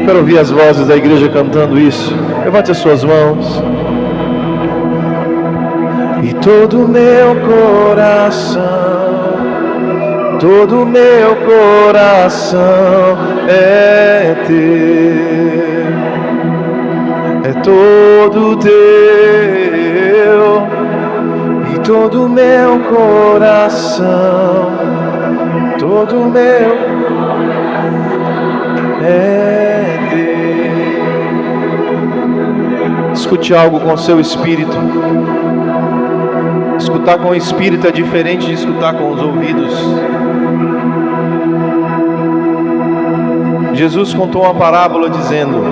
Quero ouvir as vozes da igreja cantando isso. Levante as suas mãos. E todo meu coração, todo meu coração é teu, é todo teu. E todo meu coração, todo meu é teu. Escute algo com o seu espírito. Escutar com o espírito é diferente de escutar com os ouvidos. Jesus contou uma parábola dizendo: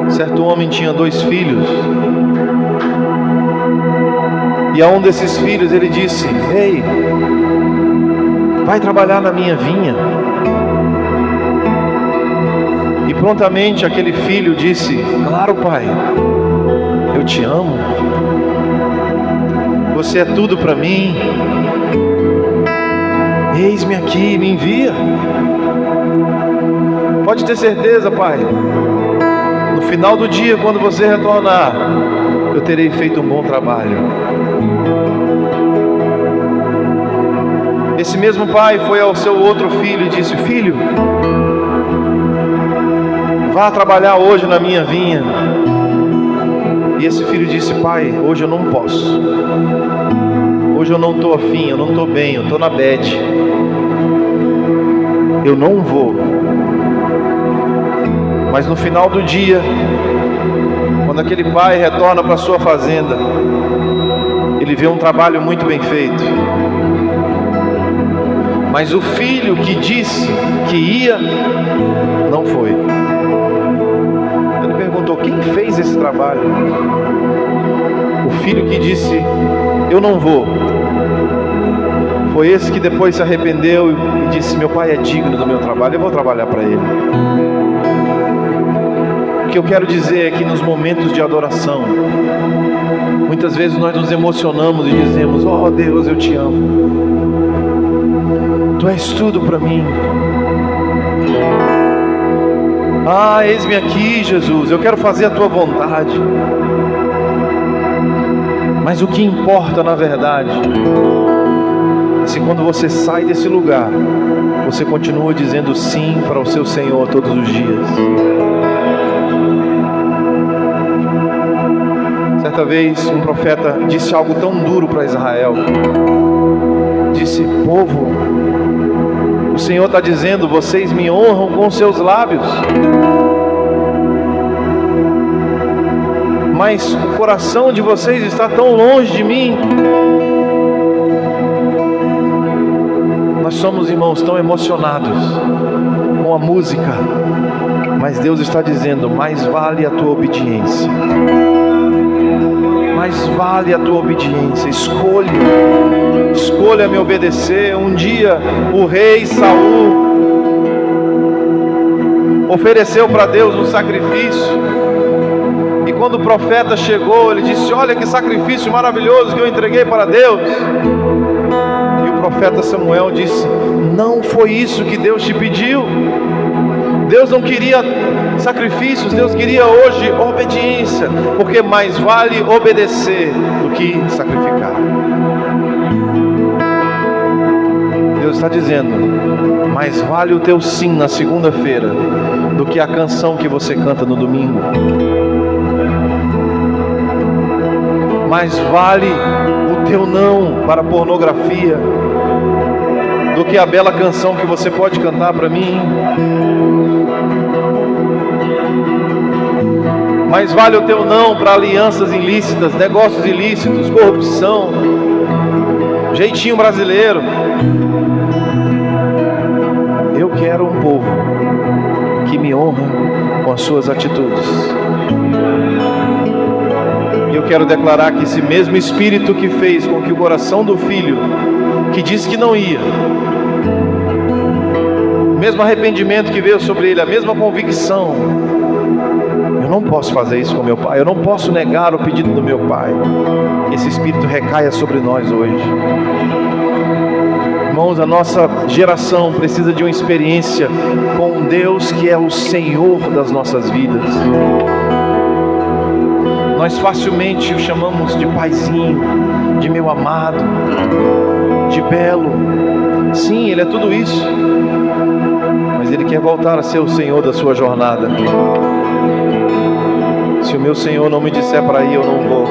certo homem tinha 2 filhos. E a um desses filhos ele disse: ei, vai trabalhar na minha vinha. E prontamente aquele filho disse: claro, pai, eu te amo. Você é tudo para mim. Eis-me aqui, me envia. Pode ter certeza, pai. No final do dia, quando você retornar, eu terei feito um bom trabalho. Esse mesmo pai foi ao seu outro filho e disse: filho, vá trabalhar hoje na minha vinha. E esse filho disse: pai, hoje eu não posso. Hoje eu não estou afim, eu não estou bem, eu estou na bad. Eu não vou. Mas no final do dia, quando aquele pai retorna para sua fazenda, ele vê um trabalho muito bem feito. Mas o filho que disse que ia, não foi. Ele perguntou: quem fez esse trabalho? O filho que disse: eu não vou, foi esse que depois se arrependeu e disse: meu pai é digno do meu trabalho, eu vou trabalhar para ele. O que eu quero dizer é que nos momentos de adoração, muitas vezes nós nos emocionamos e dizemos: oh Deus, eu te amo, Tu és tudo para mim. Ah, eis-me aqui, Jesus, eu quero fazer a Tua vontade. Mas o que importa na verdade é se quando você sai desse lugar, você continua dizendo sim para o seu Senhor todos os dias. Certa vez um profeta disse algo tão duro para Israel. Disse: povo, o Senhor está dizendo, vocês me honram com seus lábios, mas o coração de vocês está tão longe de mim. Nós somos, irmãos, tão emocionados com a música, mas Deus está dizendo: mais vale a tua obediência. Mais vale a tua obediência. Escolha me obedecer. Um dia o rei Saul ofereceu para Deus um sacrifício. E quando o profeta chegou, ele disse: olha que sacrifício maravilhoso que eu entreguei para Deus. E o profeta Samuel disse: não foi isso que Deus te pediu. Deus não queria sacrifícios, Deus queria hoje obediência, porque mais vale obedecer do que sacrificar. Deus está dizendo: mais vale o teu sim na segunda-feira do que a canção que você canta no domingo. Mais vale o teu não para a pornografia do que a bela canção que você pode cantar para mim. Mais vale o teu não para alianças ilícitas, negócios ilícitos, corrupção, jeitinho brasileiro. Eu quero um povo que me honra com as suas atitudes. E eu quero declarar que esse mesmo Espírito que fez com que o coração do filho, que disse que não ia, o mesmo arrependimento que veio sobre ele, a mesma convicção: eu não posso fazer isso com meu pai, eu não posso negar o pedido do meu pai. Que esse Espírito recaia sobre nós hoje. Irmãos, a nossa geração precisa de uma experiência com um Deus que é o Senhor das nossas vidas. Nós facilmente o chamamos de paizinho, de meu amado, de belo. Sim, Ele é tudo isso, mas Ele quer voltar a ser o Senhor da sua jornada. Se o meu Senhor não me disser para ir, eu não vou.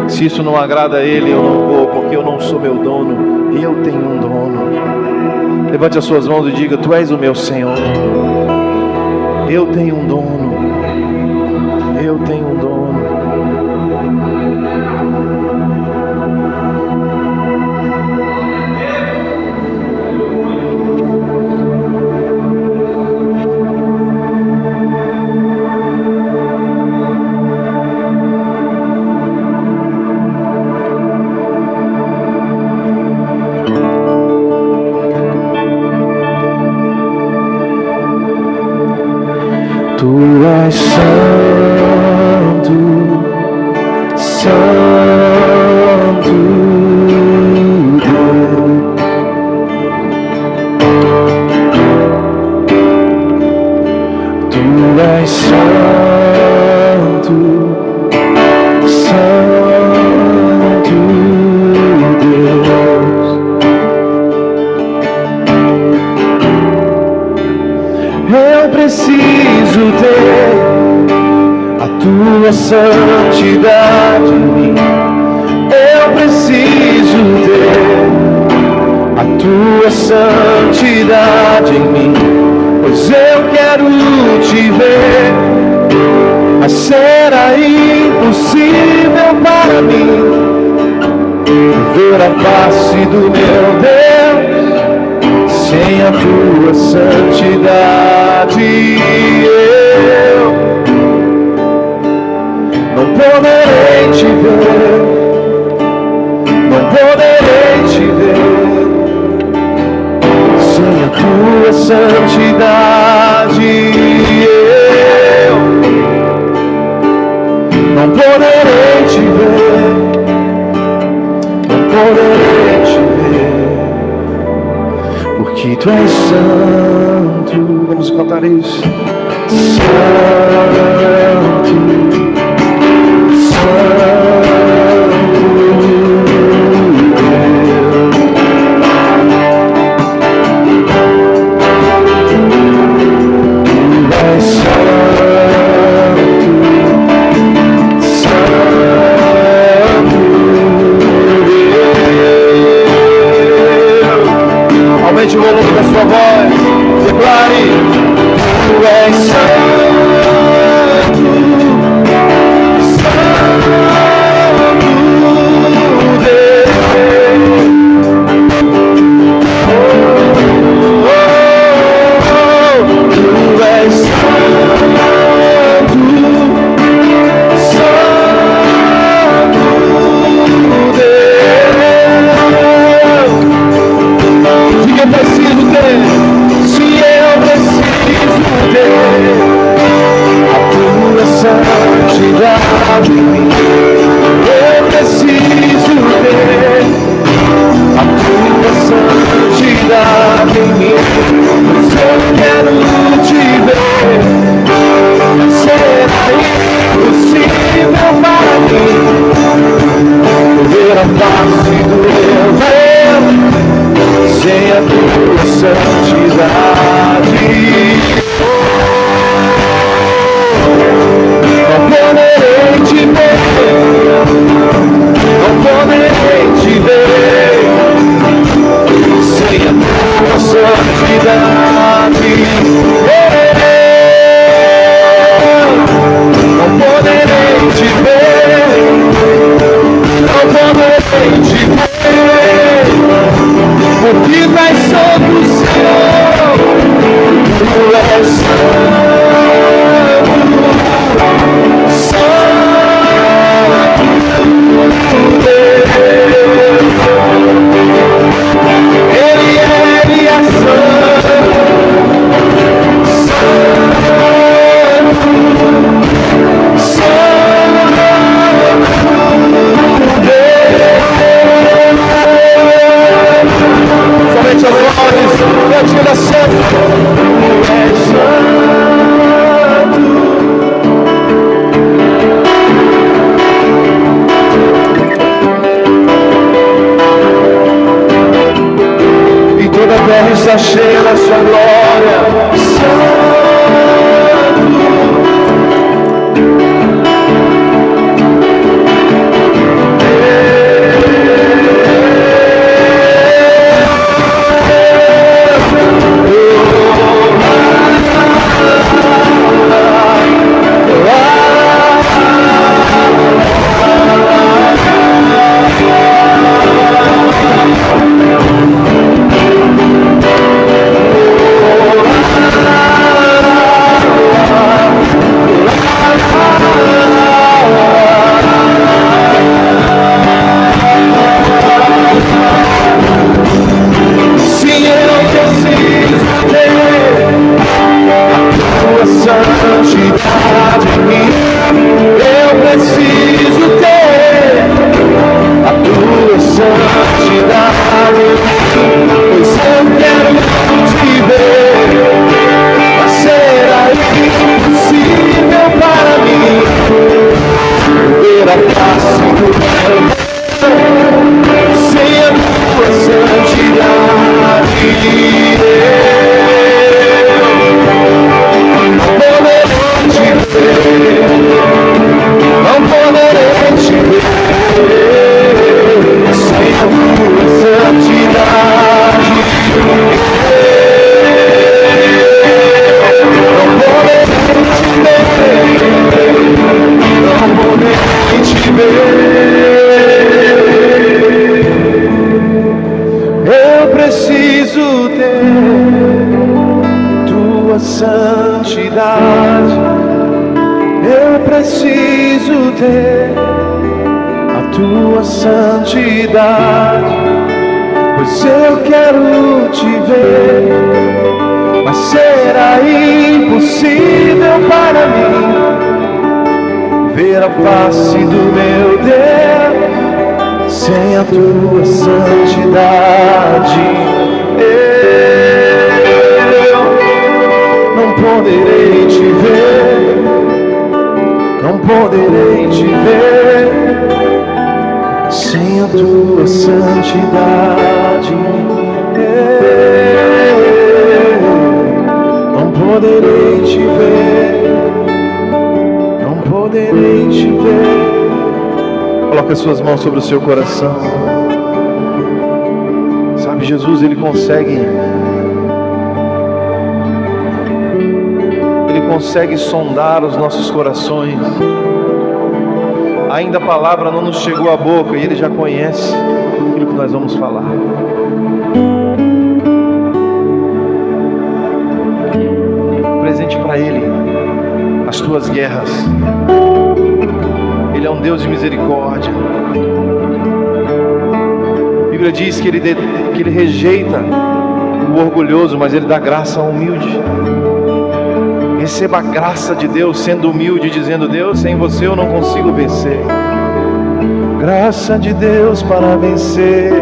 Se isso não agrada a Ele, eu não vou, porque eu não sou meu dono, eu tenho um dono. Levante as suas mãos e diga: Tu és o meu Senhor. Eu tenho um dono. Eu tenho um dono. Tu és santo, santo Deus. Tu és santo, santo Deus. Eu preciso ter a tua santidade em mim. Eu preciso ter a tua santidade em mim, pois eu quero te ver, mas será impossível para mim ver a face do meu Deus sem a tua santidade. Eu não poderei te ver, não poderei te ver sem a tua santidade. Eu não poderei te ver, não poderei te ver, porque tu és santo. Vamos cantar isso. Santo, santo Deus. Tu és santo, santo Deus. Aumente o volume da sua voz. Declare: Tu és santo, santo Deus. Oh, oh, oh. Tu és santo, santo Deus. Diga: eu preciso ter. Se eu preciso ter terra está cheia da sua glória. Pois eu quero te ver, mas será impossível para mim ver a face do meu Deus sem a tua santidade. Eu não poderei te ver, não poderei te ver sem a tua santidade. Não poderei te ver, não poderei te ver. Coloque as suas mãos sobre o seu coração. Sabe, Jesus, Ele consegue sondar os nossos corações. Ainda a palavra não nos chegou à boca e Ele já conhece aquilo que nós vamos falar. Presente para Ele as tuas guerras. Ele é um Deus de misericórdia. A Bíblia diz que Ele rejeita o orgulhoso, mas Ele dá graça ao humilde. Receba a graça de Deus sendo humilde, dizendo: Deus, sem você eu não consigo vencer. Graça de Deus para vencer.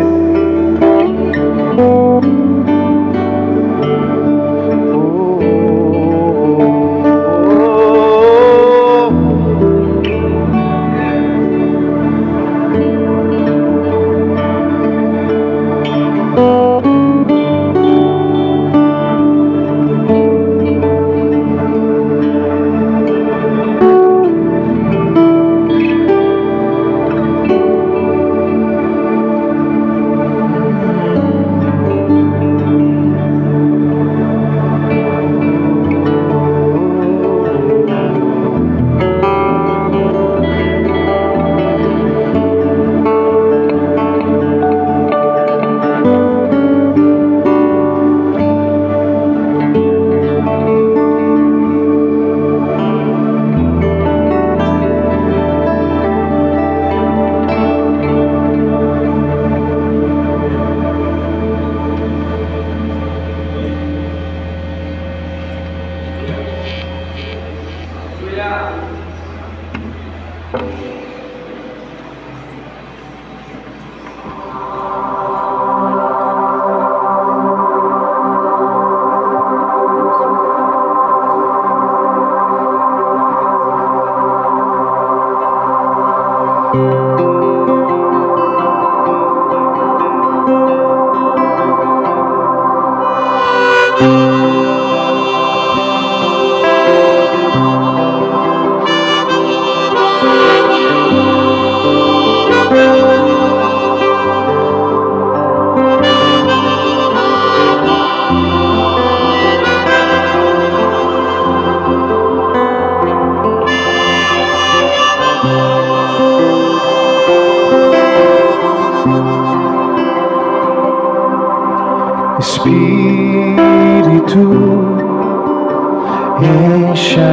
Encha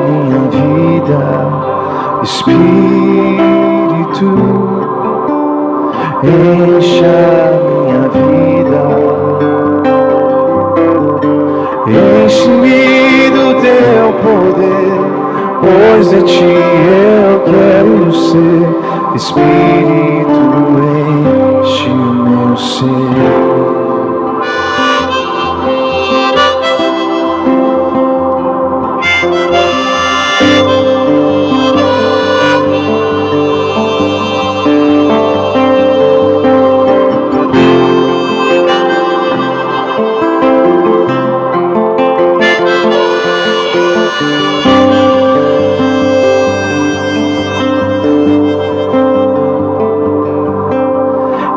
minha vida, Espírito, encha minha vida, enche-me do teu poder, pois de ti eu quero ser. Espírito, enche o meu ser.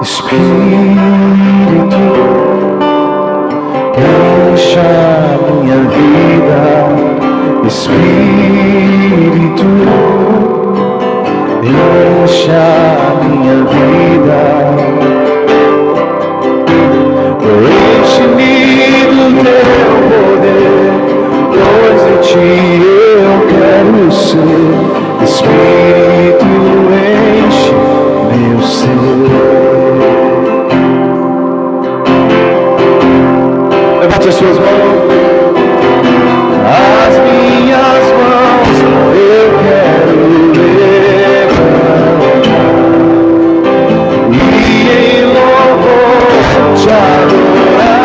Espírito, encha minha vida, Espírito, encha minha vida, enche-me do teu poder, pois de ti eu quero ser. Espírito, enche meu ser. Levante as suas mãos. As minhas mãos eu quero levantar e em louvor te adorar.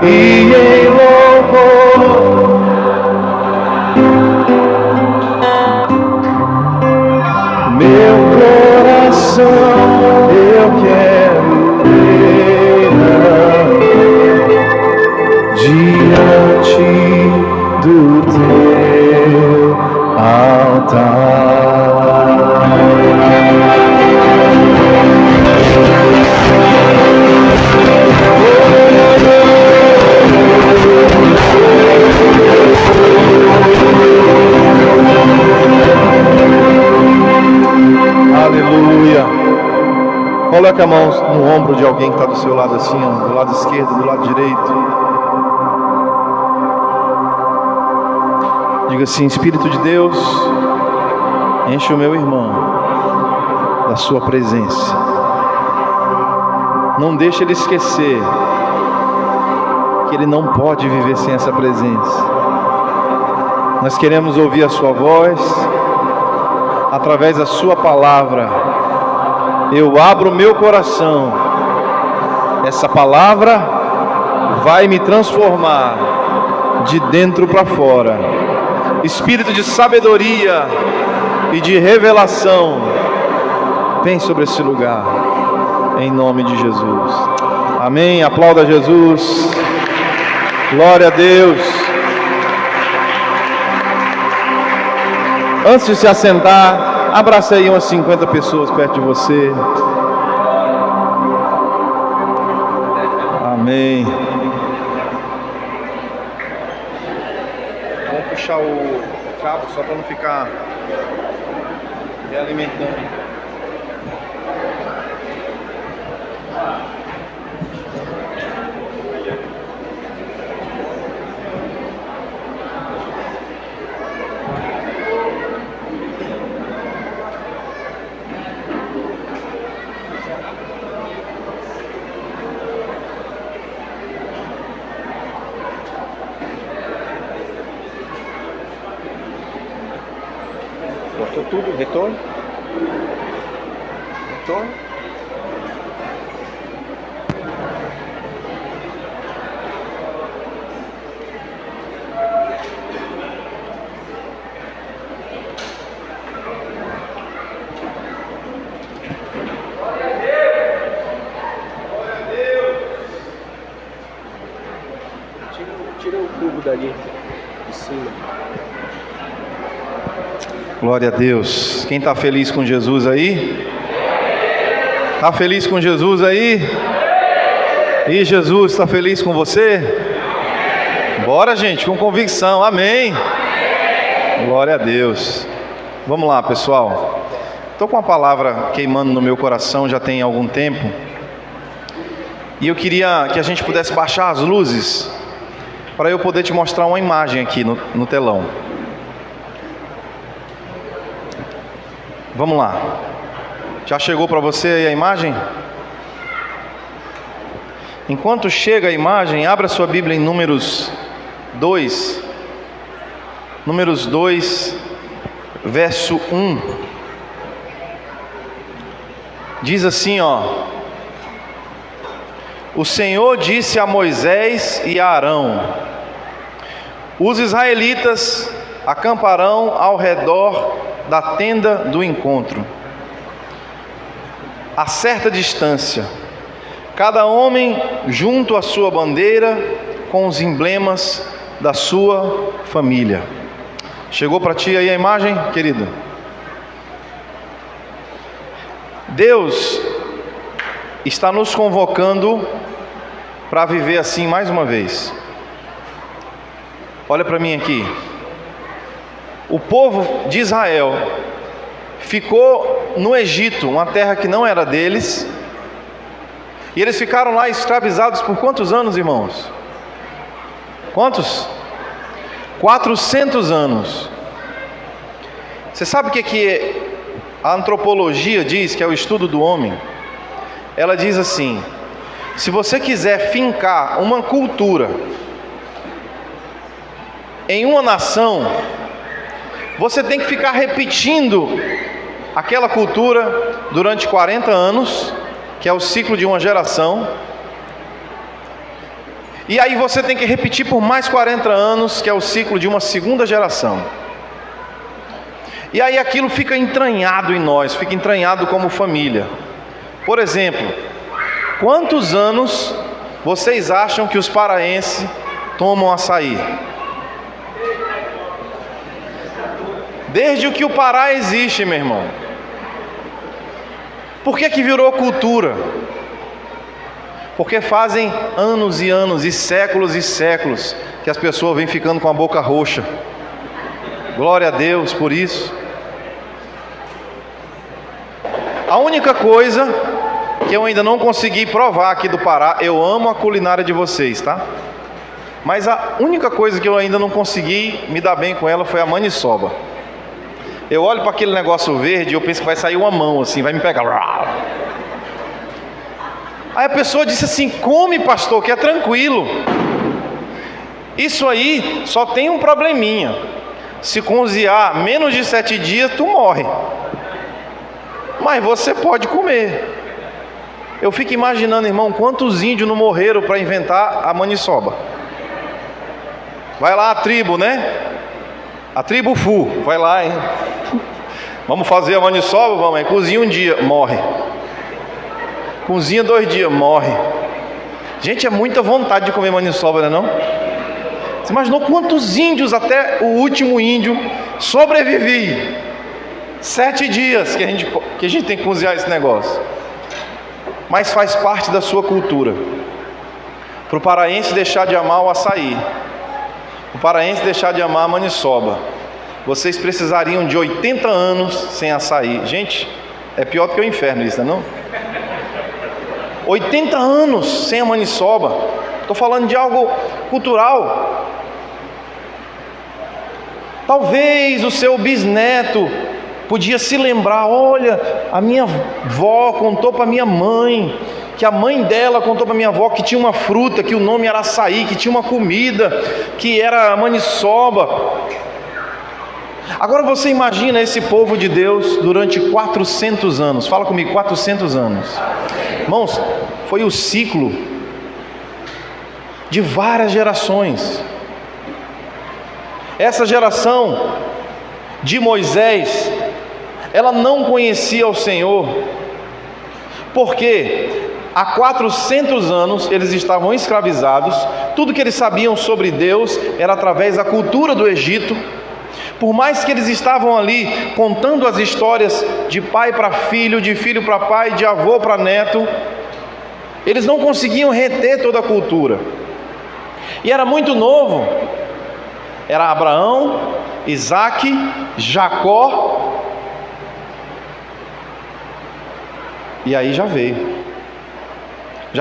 e em louvor. Meu coração eu quero diante do teu altar. Aleluia. Coloque a mão no ombro de alguém que está do seu lado assim, ó, do lado esquerdo, do lado direito. Diga assim: Espírito de Deus, enche o meu irmão da sua presença. Não deixe ele esquecer que ele não pode viver sem essa presença. Nós queremos ouvir a sua voz através da sua palavra. Eu abro o meu coração. Essa palavra vai me transformar de dentro para fora. Espírito de sabedoria e de revelação, vem sobre esse lugar, em nome de Jesus. Amém. Aplauda Jesus. Glória a Deus. Antes de se assentar, abraça aí umas 50 pessoas perto de você. Amém. Vamos puxar o cabo só para não ficar realimentando. Cortou tudo, retorno. Retorno. Tira o cubo dali de cima. Glória a Deus. Quem está feliz com Jesus aí? Está feliz com Jesus aí? E Jesus está feliz com você? Bora, gente, com convicção. Amém. Glória a Deus. Vamos lá, pessoal. Estou com uma palavra queimando no meu coração já tem algum tempo. E eu queria que a gente pudesse baixar as luzes para eu poder te mostrar uma imagem aqui no telão. Vamos lá. Já chegou para você aí a imagem? Enquanto chega a imagem, abra sua Bíblia em Números 2. Números 2, verso 1. Diz assim, ó: O Senhor disse a Moisés e a Arão: Os israelitas acamparão ao redor da tenda do encontro, a certa distância, cada homem junto à sua bandeira, com os emblemas da sua família. Chegou para ti aí a imagem, querido? Deus está nos convocando para viver assim mais uma vez. Olha para mim aqui. O povo de Israel ficou no Egito, uma terra que não era deles, e eles ficaram lá escravizados por quantos anos, irmãos? Quantos? 400 anos. Você sabe o que a antropologia diz, que é o estudo do homem? Ela diz assim: se você quiser fincar uma cultura em uma nação, você tem que ficar repetindo aquela cultura durante 40 anos, que é o ciclo de uma geração. E aí você tem que repetir por mais 40 anos, que é o ciclo de uma segunda geração. E aí aquilo fica entranhado em nós, fica entranhado como família. Por exemplo, quantos anos vocês acham que os paraenses tomam açaí? Desde que o Pará existe, meu irmão. Por que virou cultura? Porque fazem anos e anos e séculos que as pessoas vêm ficando com a boca roxa. Glória a Deus por isso. A única coisa que eu ainda não consegui provar aqui do Pará, eu amo a culinária de vocês, tá? Mas a única coisa que eu ainda não consegui me dar bem com ela foi a maniçoba. Eu olho para aquele negócio verde e eu penso que vai sair uma mão assim, vai me pegar. Aí a pessoa disse assim: come, pastor, que é tranquilo. Isso aí só tem um probleminha: se cozinhar menos de 7 dias, tu morre. Mas você pode comer. Eu fico imaginando, irmão, quantos índios não morreram para inventar a maniçoba. Vai lá a tribo, né? A tribo Fu, vai lá, hein? Vamos fazer a maniçoba, vamos, hein? Cozinha um dia, morre. Cozinha 2 dias, morre. Gente, é muita vontade de comer maniçoba, não é não? Você imaginou quantos índios, até o último índio, sobrevivia? 7 dias que a gente tem que cozinhar esse negócio. Mas faz parte da sua cultura. Para o paraense deixar de amar o açaí, o paraense deixar de amar a maniçoba, vocês precisariam de 80 anos sem açaí. Gente, é pior do que o inferno isso, não é não? 80 anos sem a maniçoba. Estou falando de algo cultural. Talvez o seu bisneto podia se lembrar: olha, a minha avó contou para minha mãe, que a mãe dela contou para minha avó que tinha uma fruta, que o nome era açaí, que tinha uma comida, que era maniçoba. Agora você imagina esse povo de Deus durante 400 anos. Fala comigo, 400 anos. Irmãos, foi o ciclo de várias gerações. Essa geração de Moisés, ela não conhecia o Senhor, porque há 400 anos eles estavam escravizados. Tudo que eles sabiam sobre Deus era através da cultura do Egito. Por mais que eles estavam ali contando as histórias de pai para filho, de filho para pai, de avô para neto, eles não conseguiam reter toda a cultura. E era muito novo. Era Abraão, Isaque, Jacó. E aí já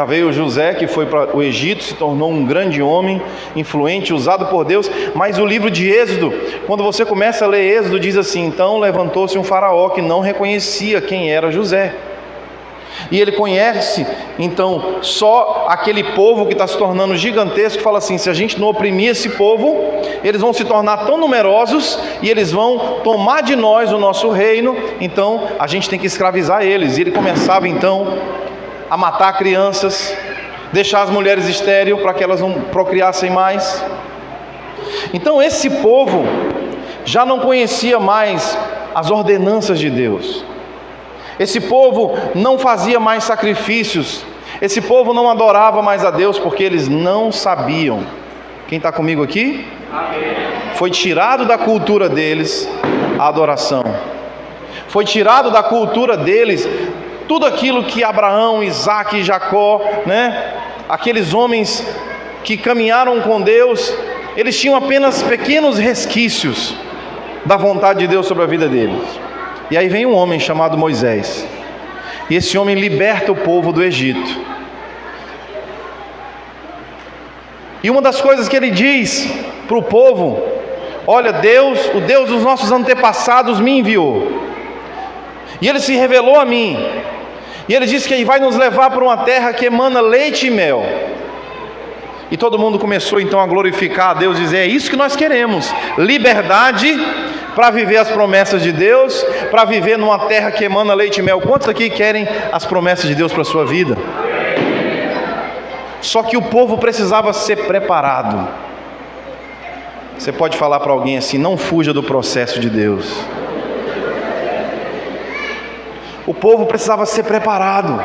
veio José, que foi para o Egito, se tornou um grande homem, influente, usado por Deus. Mas o livro de Êxodo, quando você começa a ler Êxodo, diz assim: então levantou-se um faraó que não reconhecia quem era José. E ele conhece, então, só aquele povo que está se tornando gigantesco. Fala assim: se a gente não oprimir esse povo, eles vão se tornar tão numerosos e eles vão tomar de nós o nosso reino. Então a gente tem que escravizar eles. E ele começava então a matar crianças, deixar as mulheres estéreis para que elas não procriassem mais. Então esse povo já não conhecia mais as ordenanças de Deus. Esse povo não fazia mais sacrifícios. Esse povo não adorava mais a Deus, porque eles não sabiam. Quem está comigo aqui? Amém. Foi tirado da cultura deles a adoração. Foi tirado da cultura deles tudo aquilo que Abraão, Isaque e Jacó, né? Aqueles homens que caminharam com Deus, eles tinham apenas pequenos resquícios da vontade de Deus sobre a vida deles. E aí vem um homem chamado Moisés, e esse homem liberta o povo do Egito. E uma das coisas que ele diz para o povo: olha, Deus, o Deus dos nossos antepassados me enviou, e ele se revelou a mim, e ele disse que ele vai nos levar para uma terra que emana leite e mel. E todo mundo começou então a glorificar a Deus, dizer: é isso que nós queremos, liberdade para viver as promessas de Deus, para viver numa terra que emana leite e mel. Quantos aqui querem as promessas de Deus para a sua vida? Só que o povo precisava ser preparado. Você pode falar para alguém assim: não fuja do processo de Deus. O povo precisava ser preparado.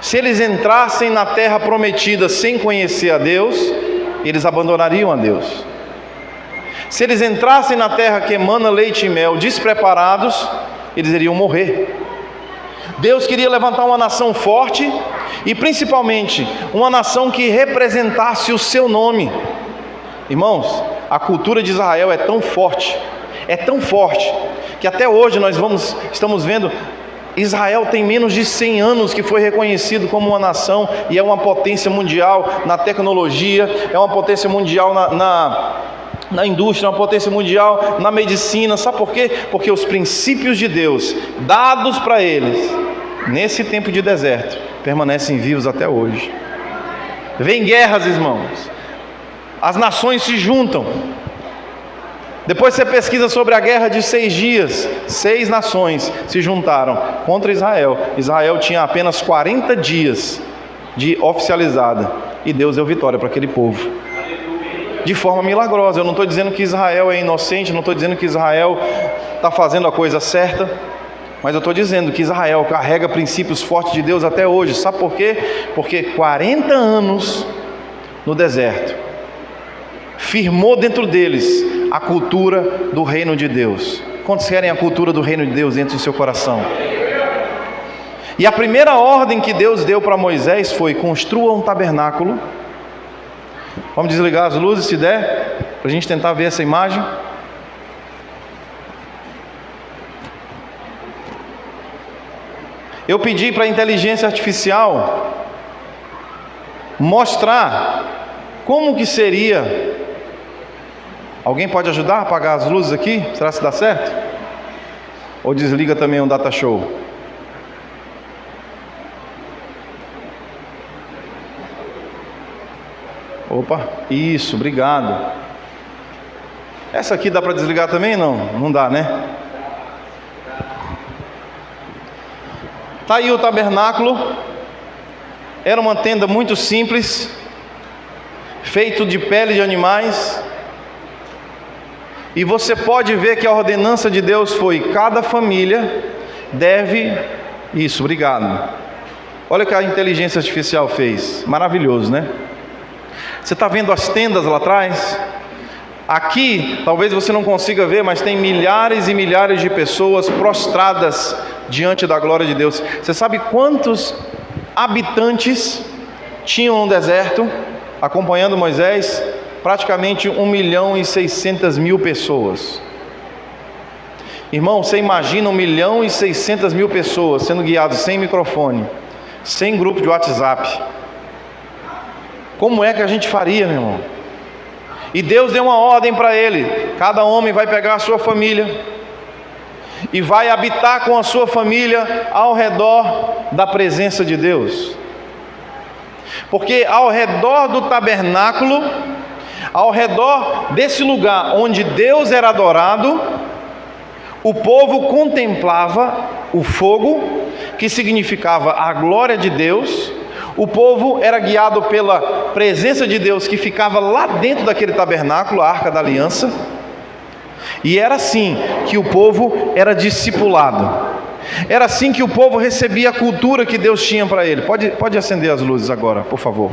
Se eles entrassem na terra prometida sem conhecer a Deus, eles abandonariam a Deus. Se eles entrassem na terra que emana leite e mel despreparados, eles iriam morrer. Deus queria levantar uma nação forte e principalmente uma nação que representasse o seu nome. Irmãos, a cultura de Israel é tão forte, que até hoje estamos vendo, Israel tem menos de 100 anos que foi reconhecido como uma nação e é uma potência mundial na tecnologia, é uma potência mundial na indústria, uma potência mundial na medicina. Sabe por quê? Porque os princípios de Deus dados para eles nesse tempo de deserto permanecem vivos até hoje. Vem guerras, irmãos, as nações se juntam. Depois você pesquisa sobre a guerra de 6 dias, 6 nações se juntaram contra Israel. Israel tinha apenas 40 dias de oficializada e Deus deu vitória para aquele povo de forma milagrosa. Eu não estou dizendo que Israel é inocente, não estou dizendo que Israel está fazendo a coisa certa, mas eu estou dizendo que Israel carrega princípios fortes de Deus até hoje. Sabe por quê? Porque 40 anos no deserto firmou dentro deles a cultura do reino de Deus. Quantos querem a cultura do reino de Deus dentro do seu coração? E a primeira ordem que Deus deu para Moisés foi: construa um tabernáculo. Vamos desligar as luzes, se der, para a gente tentar ver essa imagem. Eu pedi para a inteligência artificial mostrar como que seria. Alguém pode ajudar a apagar as luzes aqui? Será que dá certo? Ou desliga também o data show? Opa, isso, obrigado. Essa aqui dá para desligar também? Não dá, né? Está aí o tabernáculo. Era uma tenda muito simples, feito de pele de animais. E você pode ver que a ordenança de Deus foi: cada família deve... Isso, obrigado. Olha o que a inteligência artificial fez. Maravilhoso, né? Você está vendo as tendas lá atrás? Aqui, talvez você não consiga ver, mas tem milhares e milhares de pessoas prostradas diante da glória de Deus. Você sabe quantos habitantes tinham no deserto acompanhando Moisés? Praticamente 1.600.000 pessoas. Irmão, você imagina 1.600.000 pessoas sendo guiados sem microfone, sem grupo de WhatsApp. Como é que a gente faria, meu irmão? E Deus deu uma ordem para ele: cada homem vai pegar a sua família e vai habitar com a sua família ao redor da presença de Deus. Porque ao redor do tabernáculo, ao redor desse lugar onde Deus era adorado, o povo contemplava o fogo, que significava a glória de Deus. O povo era guiado pela presença de Deus que ficava lá dentro daquele tabernáculo, a Arca da Aliança. E era assim que o povo era discipulado. Era assim que o povo recebia a cultura que Deus tinha para ele. Pode acender as luzes agora, por favor.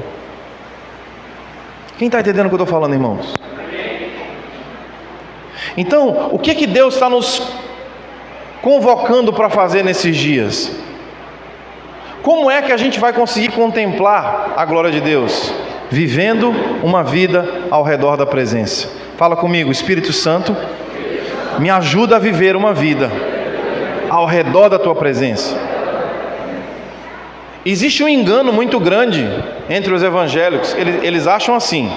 Quem está entendendo o que eu estou falando, irmãos? Então, o que Deus está nos convocando para fazer nesses dias? Como é que a gente vai conseguir contemplar a glória de Deus? Vivendo uma vida ao redor da presença. Fala comigo: Espírito Santo, me ajuda a viver uma vida ao redor da tua presença. Existe um engano muito grande entre os evangélicos. Eles acham assim: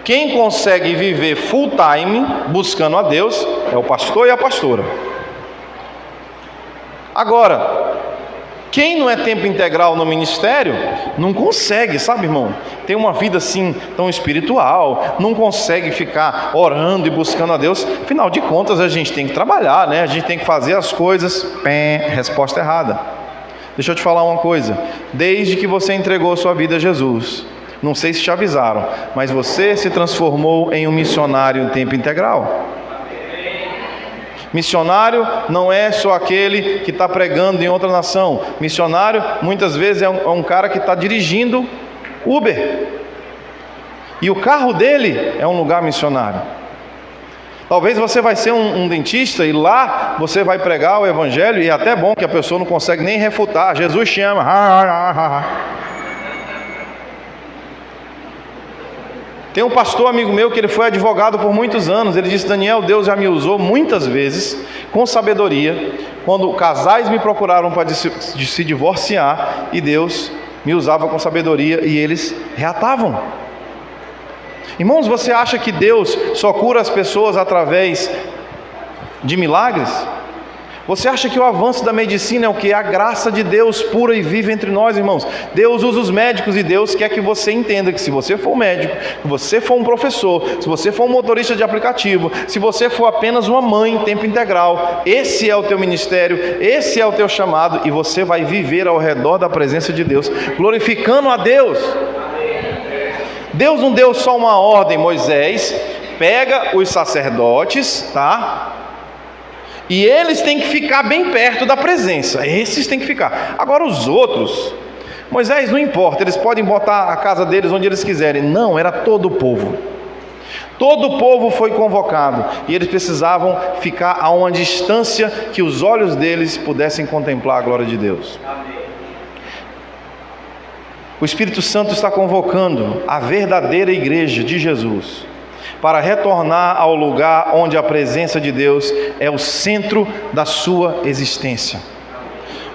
quem consegue viver full time buscando a Deus é o pastor e a pastora. Agora, quem não é tempo integral no ministério, não consegue, sabe, irmão? Tem uma vida assim tão espiritual, não consegue ficar orando e buscando a Deus. Afinal de contas, a gente tem que trabalhar, né? A gente tem que fazer as coisas. Resposta errada. Deixa eu te falar uma coisa. Desde que você entregou sua vida a Jesus, não sei se te avisaram, mas você se transformou em um missionário em tempo integral. Missionário não é só aquele que está pregando em outra nação. Missionário muitas vezes é um cara que está dirigindo Uber, e o carro dele é um lugar missionário. Talvez você vai ser um dentista e lá você vai pregar o evangelho, e é até bom que a pessoa não consegue nem refutar. Jesus te ama. Tem um pastor amigo meu que ele foi advogado por muitos anos. Ele disse: Daniel, Deus já me usou muitas vezes com sabedoria, quando casais me procuraram para se divorciar, e Deus me usava com sabedoria e eles reatavam. Irmãos, você acha que Deus só cura as pessoas através de milagres? Você acha que o avanço da medicina é o que? A graça de Deus pura e viva entre nós, irmãos. Deus usa os médicos, e Deus quer que você entenda que se você for médico, se você for um professor, se você for um motorista de aplicativo, se você for apenas uma mãe em tempo integral, esse é o teu ministério, esse é o teu chamado, e você vai viver ao redor da presença de Deus, glorificando a Deus. Deus não deu só uma ordem: Moisés, pega os sacerdotes, tá? E eles têm que ficar bem perto da presença. Esses têm que ficar. Agora os outros, Moisés, não importa, eles podem botar a casa deles onde eles quiserem. Não, era todo o povo. Todo o povo foi convocado, e eles precisavam ficar a uma distância que os olhos deles pudessem contemplar a glória de Deus. O Espírito Santo está convocando a verdadeira igreja de Jesus para retornar ao lugar onde a presença de Deus é o centro da sua existência.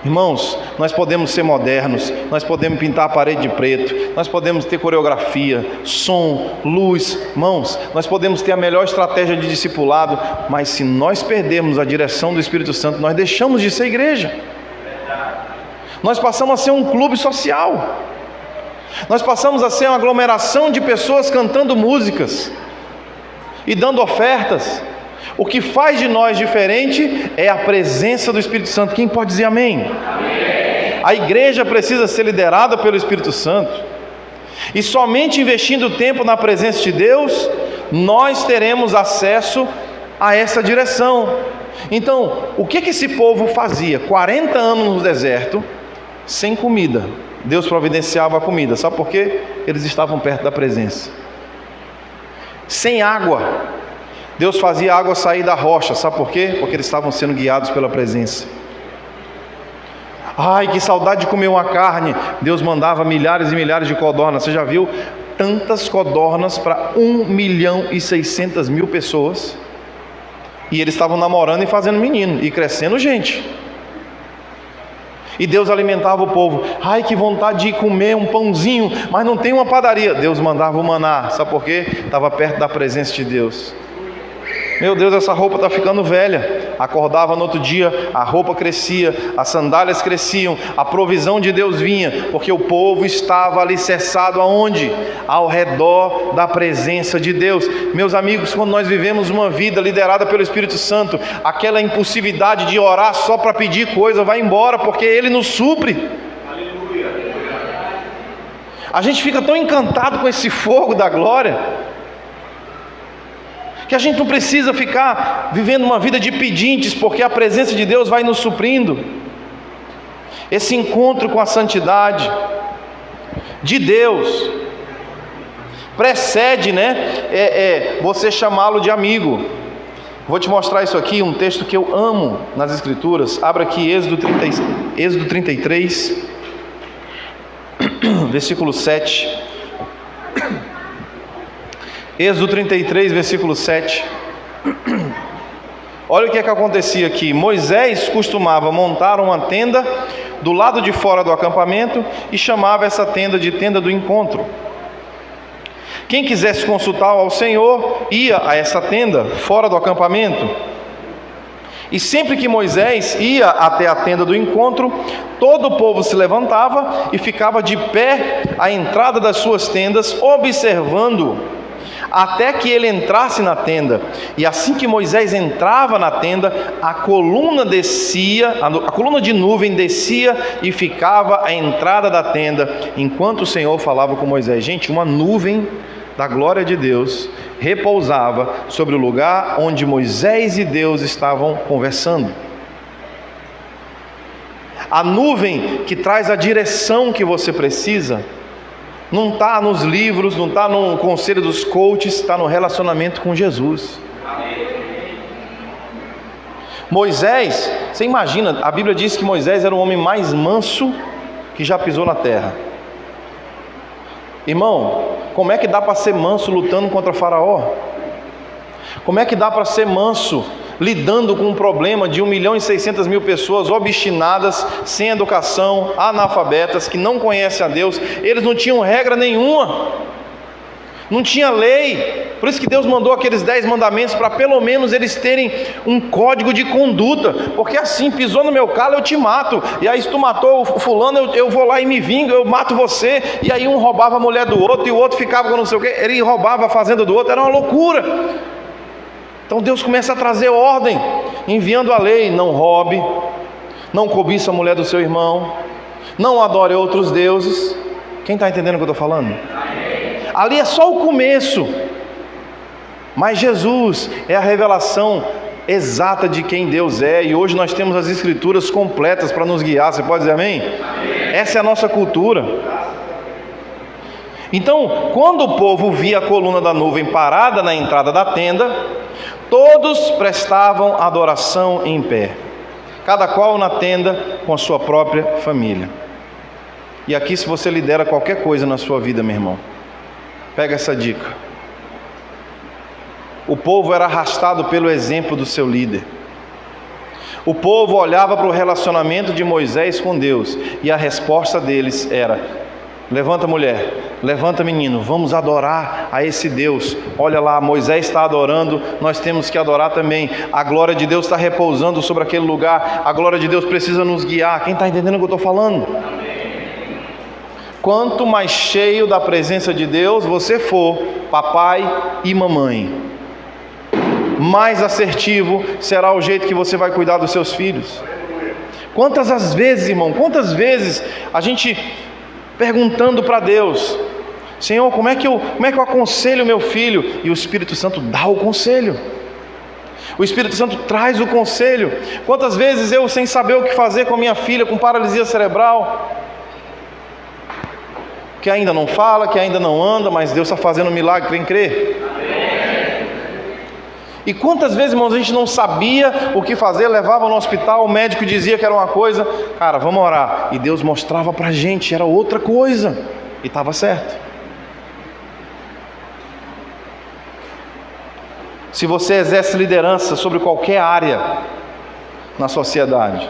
Irmãos, nós podemos ser modernos, nós podemos pintar a parede de preto, nós podemos ter coreografia, som, luz, irmãos, nós podemos ter a melhor estratégia de discipulado, mas se nós perdermos a direção do Espírito Santo, nós deixamos de ser igreja. Nós passamos a ser um clube social. Nós passamos a ser uma aglomeração de pessoas cantando músicas e dando ofertas. O que faz de nós diferente é a presença do Espírito Santo. Quem pode dizer amém? Amém. A igreja precisa ser liderada pelo Espírito Santo, e somente investindo tempo na presença de Deus, nós teremos acesso a essa direção. Então, o que esse povo fazia? 40 anos no deserto, sem comida. Deus providenciava a comida. Sabe por quê? Eles estavam perto da presença. Sem água. Deus fazia a água sair da rocha. Sabe por quê? Porque eles estavam sendo guiados pela presença. Ai, que saudade de comer uma carne. Deus mandava milhares e milhares de codornas. Você já viu tantas codornas para 1.600.000 pessoas? E eles estavam namorando e fazendo menino e crescendo gente. E Deus alimentava o povo. Ai, que vontade de comer um pãozinho, mas não tem uma padaria. Deus mandava o maná. Sabe por quê? Estava perto da presença de Deus. Meu Deus, essa roupa está ficando velha. Acordava no outro dia, a roupa crescia, as sandálias cresciam, a provisão de Deus vinha, porque o povo estava alicerçado aonde? Ao redor da presença de Deus. Meus amigos, quando nós vivemos uma vida liderada pelo Espírito Santo, aquela impulsividade de orar só para pedir coisa vai embora, porque Ele nos supre. A gente fica tão encantado com esse fogo da glória, que a gente não precisa ficar vivendo uma vida de pedintes, porque a presença de Deus vai nos suprindo. Esse encontro com a santidade de Deus precede, você chamá-lo de amigo. Vou te mostrar isso aqui, um texto que eu amo nas Escrituras. Abra aqui Êxodo 33, versículo 7. Êxodo 33, versículo 7. Olha o que acontecia aqui. Moisés costumava montar uma tenda do lado de fora do acampamento e chamava essa tenda de tenda do encontro. Quem quisesse consultar ao Senhor ia a essa tenda fora do acampamento. E sempre que Moisés ia até a tenda do encontro, todo o povo se levantava e ficava de pé à entrada das suas tendas, observando até que ele entrasse na tenda. E assim que Moisés entrava na tenda, a coluna descia, a coluna de nuvem descia e ficava à entrada da tenda, enquanto o Senhor falava com Moisés. Gente, uma nuvem da glória de Deus repousava sobre o lugar onde Moisés e Deus estavam conversando. A nuvem que traz a direção que você precisa não está nos livros, não está no conselho dos coaches, está no relacionamento com Jesus. Moisés, você imagina, a Bíblia diz que Moisés era o homem mais manso que já pisou na terra. Irmão, como é que dá para ser manso lutando contra Faraó? Como é que dá para ser manso lidando com um problema de 1.600.000 pessoas obstinadas, sem educação, analfabetas, que não conhecem a Deus? Eles não tinham regra nenhuma, não tinha lei. Por isso que Deus mandou aqueles 10 mandamentos, para pelo menos eles terem um código de conduta. Porque assim, pisou no meu calo, eu te mato. E aí se tu matou o fulano, eu vou lá e me vingo, eu mato você. E aí um roubava a mulher do outro, e o outro ficava com não sei o quê, ele roubava a fazenda do outro, era uma loucura. Então Deus começa a trazer ordem, enviando a lei: não roube, não cobiça a mulher do seu irmão, não adore outros deuses. Quem está entendendo o que eu estou falando? Ali é só o começo, mas Jesus é a revelação exata de quem Deus é, e hoje nós temos as escrituras completas para nos guiar. Você pode dizer amém? Essa é a nossa cultura. Então, quando o povo via a coluna da nuvem parada na entrada da tenda, todos prestavam adoração em pé, cada qual na tenda com a sua própria família. E aqui, se você lidera qualquer coisa na sua vida, meu irmão, pega essa dica. O povo era arrastado pelo exemplo do seu líder. O povo olhava para o relacionamento de Moisés com Deus, e a resposta deles era: levanta mulher, levanta menino, vamos adorar a esse Deus. Olha lá, Moisés está adorando, nós temos que adorar também. A glória de Deus está repousando sobre aquele lugar, a glória de Deus precisa nos guiar. Quem está entendendo o que eu estou falando? Quanto mais cheio da presença de Deus você for, papai e mamãe, mais assertivo será o jeito que você vai cuidar dos seus filhos. Quantas as vezes, irmão, quantas vezes a gente perguntando para Deus: Senhor, como é que eu aconselho meu filho? E o Espírito Santo dá o conselho. O Espírito Santo traz o conselho. Quantas vezes eu, sem saber o que fazer com a minha filha com paralisia cerebral, que ainda não fala, que ainda não anda, mas Deus está fazendo um milagre, quem crê? E quantas vezes, irmãos, a gente não sabia o que fazer, levava no hospital, o médico dizia que era uma coisa, cara, vamos orar, e Deus mostrava para a gente, era outra coisa, e estava certo. Se você exerce liderança sobre qualquer área na sociedade,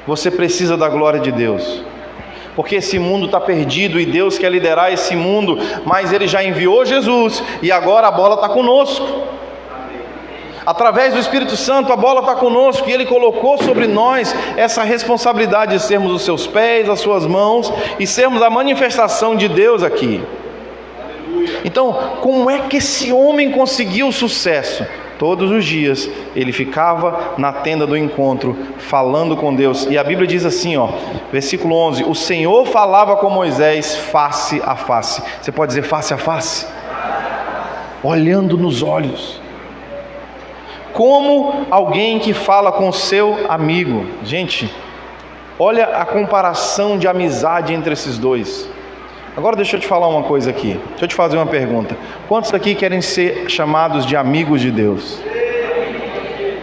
você precisa da glória de Deus, porque esse mundo está perdido e Deus quer liderar esse mundo, mas Ele já enviou Jesus e agora a bola está conosco. Através do Espírito Santo a bola está conosco, e Ele colocou sobre nós essa responsabilidade de sermos os seus pés, as suas mãos, e sermos a manifestação de Deus aqui. Então, como é que esse homem conseguiu sucesso? Todos os dias ele ficava na tenda do encontro, falando com Deus. E a Bíblia diz assim, versículo 11: o Senhor falava com Moisés face a face. Você pode dizer face a face? Olhando nos olhos. Como alguém que fala com seu amigo. Gente, olha a comparação de amizade entre esses dois. Agora deixa eu te falar uma coisa aqui. Deixa eu te fazer uma pergunta. Quantos aqui querem ser chamados de amigos de Deus?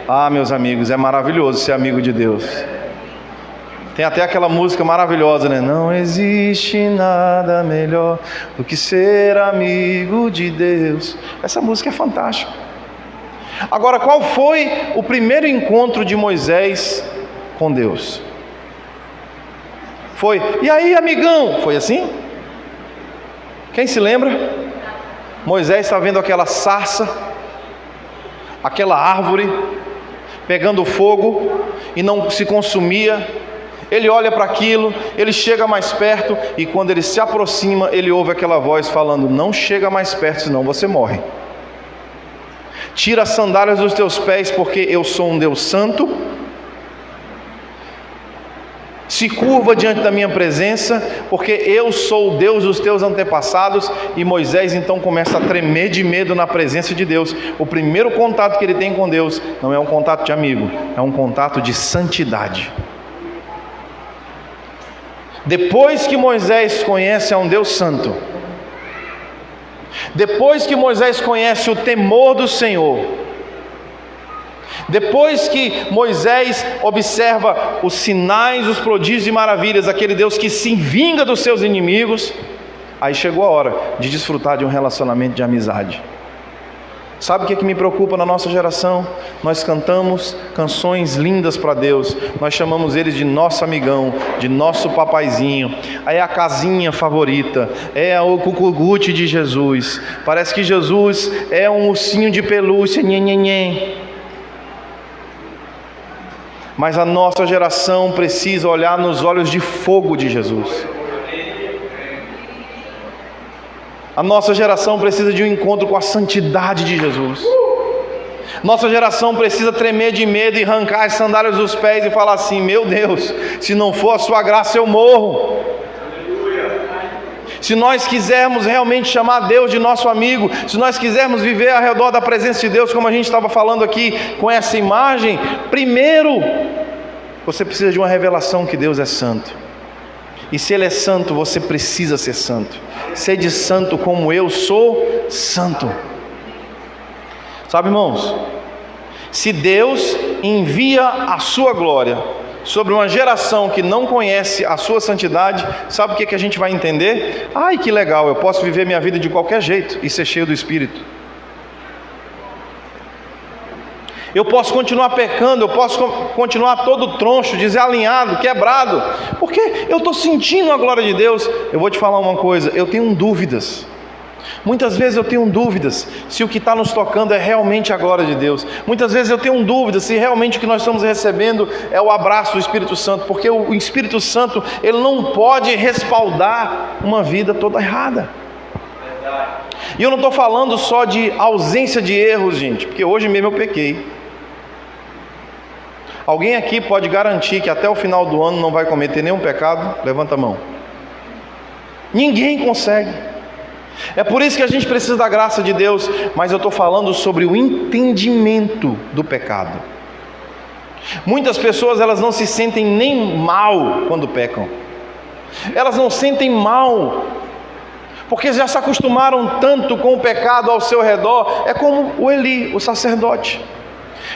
Ah, meus amigos, é maravilhoso ser amigo de Deus. Tem até aquela música maravilhosa, né? Não existe nada melhor do que ser amigo de Deus. Essa música é fantástica. Agora, qual foi o primeiro encontro de Moisés com Deus? Foi: e aí, amigão? Foi assim? Quem se lembra? Moisés está vendo aquela sarça, aquela árvore pegando fogo e não se consumia, Ele olha para aquilo, ele chega mais perto, e quando ele se aproxima, ele ouve aquela voz falando: não chega mais perto, senão você morre. Tira as sandálias dos teus pés, porque eu sou um Deus santo. Se curva diante da minha presença, porque eu sou o Deus dos teus antepassados. E Moisés então começa a tremer de medo na presença de Deus. O primeiro contato que ele tem com Deus não é um contato de amigo, é um contato de santidade. Depois que Moisés conhece a um Deus santo, depois que Moisés conhece o temor do Senhor, depois que Moisés observa os sinais, os prodígios e maravilhas, aquele Deus que se vinga dos seus inimigos, aí chegou a hora de desfrutar de um relacionamento de amizade. Sabe o que me preocupa na nossa geração? Nós cantamos canções lindas para Deus, nós chamamos Ele de nosso amigão, de nosso papaizinho, aí é a casinha favorita, é o cucuruguti de Jesus, parece que Jesus é um ursinho de pelúcia, nhenhenhen. Mas a nossa geração precisa olhar nos olhos de fogo de Jesus. A nossa geração precisa de um encontro com a santidade de Jesus. Nossa geração precisa tremer de medo e arrancar as sandálias dos pés e falar assim: meu Deus, se não for a sua graça eu morro. Se nós quisermos realmente chamar Deus de nosso amigo, se nós quisermos viver ao redor da presença de Deus, como a gente estava falando aqui com essa imagem, primeiro você precisa de uma revelação que Deus é santo. E se Ele é santo, você precisa ser santo. Sede santo como eu sou santo. Sabe, irmãos, se Deus envia a sua glória sobre uma geração que não conhece a sua santidade, sabe o que a gente vai entender? Ai, que legal, eu posso viver minha vida de qualquer jeito e ser cheio do Espírito. Eu posso continuar pecando, eu posso continuar todo troncho, desalinhado, quebrado, porque eu estou sentindo a glória de Deus. Eu vou te falar uma coisa, eu tenho dúvidas. Muitas vezes eu tenho dúvidas se o que está nos tocando é realmente a glória de Deus. Muitas vezes eu tenho dúvidas se realmente o que nós estamos recebendo é o abraço do Espírito Santo, porque o Espírito Santo, ele não pode respaldar uma vida toda errada. E eu não estou falando só de ausência de erros, gente, porque hoje mesmo eu pequei. Alguém aqui pode garantir que até o final do ano não vai cometer nenhum pecado? Levanta a mão. Ninguém consegue. É por isso que a gente precisa da graça de Deus, mas eu estou falando sobre o entendimento do pecado. Muitas pessoas, elas não se sentem nem mal quando pecam. Elas não sentem mal, porque já se acostumaram tanto com o pecado ao seu redor. É como o Eli, o sacerdote.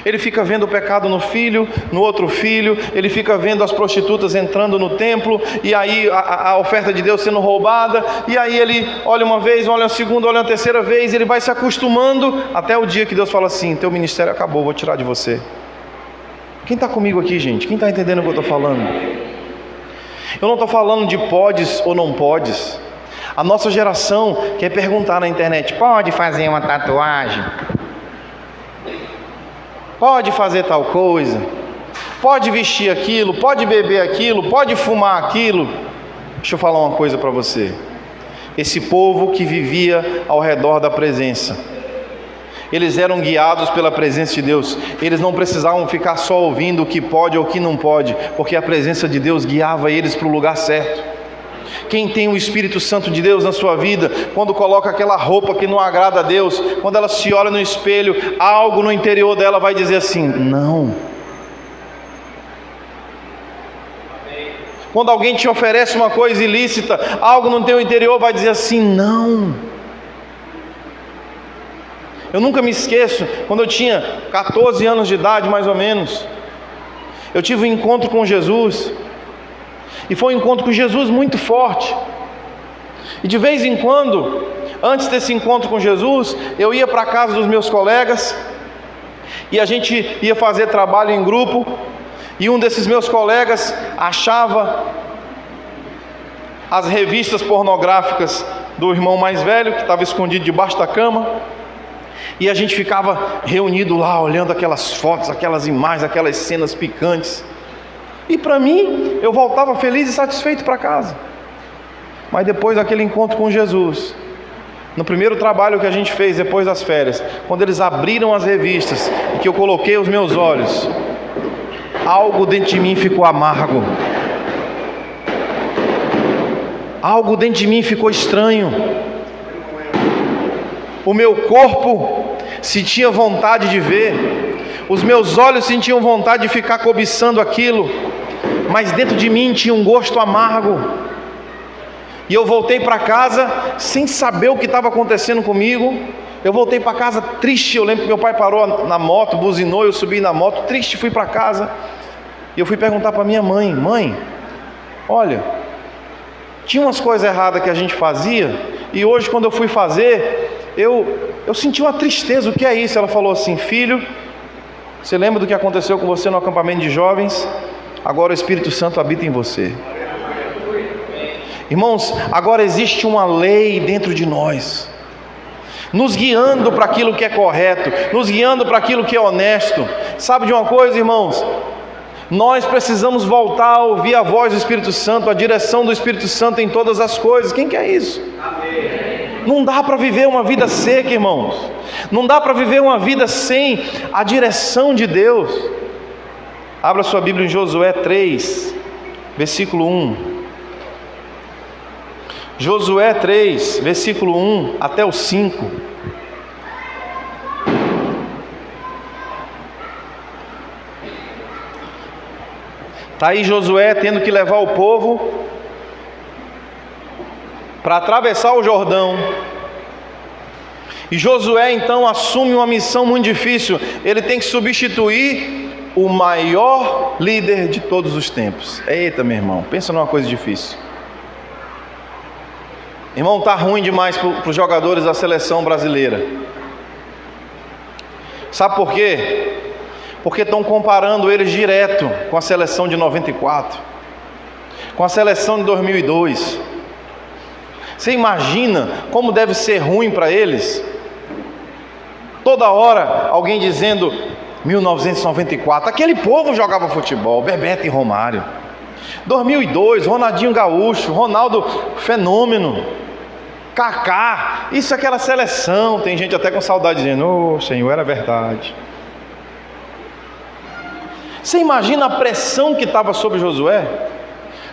Ele fica vendo o pecado no filho, no outro filho, ele fica vendo as prostitutas entrando no templo, e aí a oferta de Deus sendo roubada, e aí ele olha uma vez, olha a segunda, olha a terceira vez, ele vai se acostumando, até o dia que Deus fala assim: teu ministério acabou, vou tirar de você. Quem está comigo aqui, gente? Quem está entendendo o que eu estou falando? Eu não estou falando de podes ou não podes. A nossa geração quer perguntar na internet: pode fazer uma tatuagem? Pode fazer tal coisa, pode vestir aquilo, pode beber aquilo, pode fumar aquilo. Deixa eu falar uma coisa para você. Esse povo que vivia ao redor da presença, eles eram guiados pela presença de Deus. Eles não precisavam ficar só ouvindo o que pode ou o que não pode, porque a presença de Deus guiava eles para o lugar certo. Quem tem o Espírito Santo de Deus na sua vida, quando coloca aquela roupa que não agrada a Deus, quando ela se olha no espelho, algo no interior dela vai dizer assim: não. Quando alguém te oferece uma coisa ilícita, algo no teu interior vai dizer assim: não. Eu nunca me esqueço, quando eu tinha 14 anos de idade mais ou menos, eu tive um encontro com Jesus. E foi um encontro com Jesus muito forte. E de vez em quando, antes desse encontro com Jesus, eu ia para a casa dos meus colegas, e a gente ia fazer trabalho em grupo, e um desses meus colegas achava as revistas pornográficas do irmão mais velho, que estava escondido debaixo da cama, e a gente ficava reunido lá, olhando aquelas fotos, aquelas imagens, aquelas cenas picantes. E para mim, eu voltava feliz e satisfeito para casa. Mas depois daquele encontro com Jesus, no primeiro trabalho que a gente fez depois das férias, quando eles abriram as revistas e que eu coloquei os meus olhos, algo dentro de mim ficou amargo. Algo dentro de mim ficou estranho. O meu corpo sentia vontade de ver, os meus olhos sentiam vontade de ficar cobiçando aquilo, mas dentro de mim tinha um gosto amargo. E eu voltei para casa sem saber o que estava acontecendo comigo. Eu voltei para casa triste. Eu lembro que meu pai parou na moto, buzinou, eu subi na moto, triste, fui para casa. E eu fui perguntar para minha mãe: mãe, olha, tinha umas coisas erradas que a gente fazia, e hoje quando eu fui fazer, eu senti uma tristeza. O que é isso? Ela falou assim: filho, você lembra do que aconteceu com você no acampamento de jovens? Agora o Espírito Santo habita em você. Irmãos, agora existe uma lei dentro de nós, nos guiando para aquilo que é correto, nos guiando para aquilo que é honesto. Sabe de uma coisa, irmãos? Nós precisamos voltar a ouvir a voz do Espírito Santo, a direção do Espírito Santo em todas as coisas. Quem quer isso? Amém. Não dá para viver uma vida seca, irmãos. Não dá para viver uma vida sem a direção de Deus. Abra sua Bíblia em Josué 3, versículo 1. Josué 3, versículo 1 até o 5. Está aí Josué tendo que levar o povo para atravessar o Jordão. E Josué então assume uma missão muito difícil. Ele tem que substituir o maior líder de todos os tempos. Eita, meu irmão, pensa numa coisa difícil. Irmão, está ruim demais para os jogadores da seleção brasileira. Sabe por quê? Porque estão comparando eles direto com a seleção de 94, com a seleção de 2002. Você imagina como deve ser ruim para eles? Toda hora alguém dizendo 1994, aquele povo jogava futebol, Bebeto e Romário. 2002, Ronaldinho Gaúcho, Ronaldo Fenômeno, Kaká, isso é aquela seleção. Tem gente até com saudade dizendo: ô Senhor, era verdade. Você imagina a pressão que estava sobre Josué?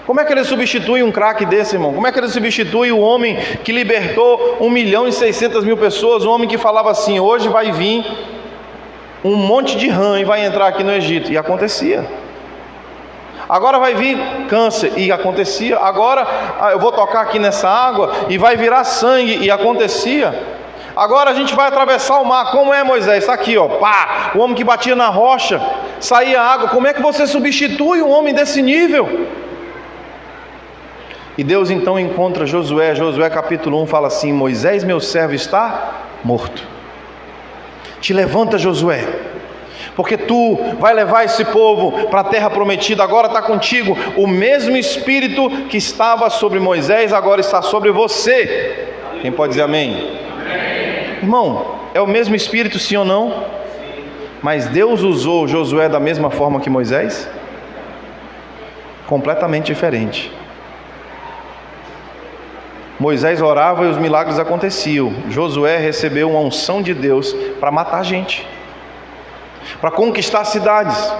Como é que ele substitui um craque desse, irmão? Como é que ele substitui o homem que libertou 1.600.000 pessoas? O homem que falava assim: hoje vai vir um monte de rã e vai entrar aqui no Egito. E acontecia. Agora vai vir câncer, e acontecia. Agora eu vou tocar aqui nessa água e vai virar sangue, e acontecia. Agora a gente vai atravessar o mar. Como é, Moisés? Está aqui, ó, pá, o homem que batia na rocha, saía água. Como é que você substitui um homem desse nível? E Deus então encontra Josué. Josué capítulo 1 fala assim: Moisés, meu servo, está morto. Te levanta, Josué, porque tu vai levar esse povo para a terra prometida. Agora está contigo o mesmo Espírito que estava sobre Moisés, agora está sobre você. Quem pode dizer amém? Amém. Irmão, é o mesmo Espírito, sim ou não? Sim. Mas Deus usou Josué da mesma forma que Moisés? Completamente diferente. Moisés orava e os milagres aconteciam. Josué recebeu uma unção de Deus para matar gente, para conquistar cidades.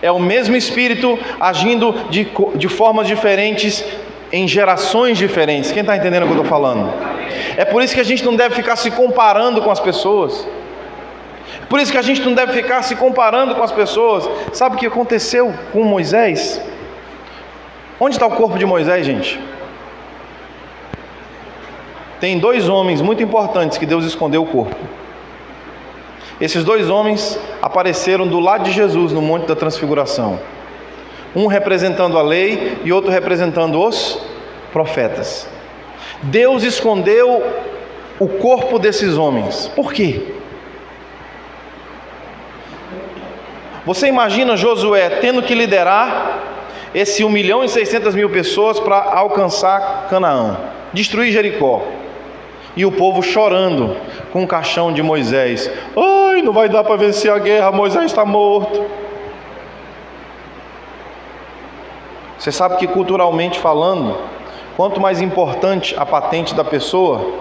É o mesmo Espírito agindo de formas diferentes, em gerações diferentes. Quem está entendendo o que eu estou falando? É por isso que a gente não deve ficar se comparando com as pessoas. Por isso que a gente não deve ficar se comparando com as pessoas. Sabe o que aconteceu com Moisés? Onde está o corpo de Moisés, gente? Tem dois homens muito importantes que Deus escondeu o corpo. Esses dois homens apareceram do lado de Jesus no Monte da Transfiguração. Um representando a lei e outro representando os profetas. Deus escondeu o corpo desses homens. Por quê? Você imagina Josué tendo que liderar esse 1.600.000 pessoas para alcançar Canaã, destruir Jericó. E o povo chorando com o caixão de Moisés. Ai, não vai dar para vencer a guerra, Moisés está morto. Você sabe que, culturalmente falando, quanto mais importante a patente da pessoa,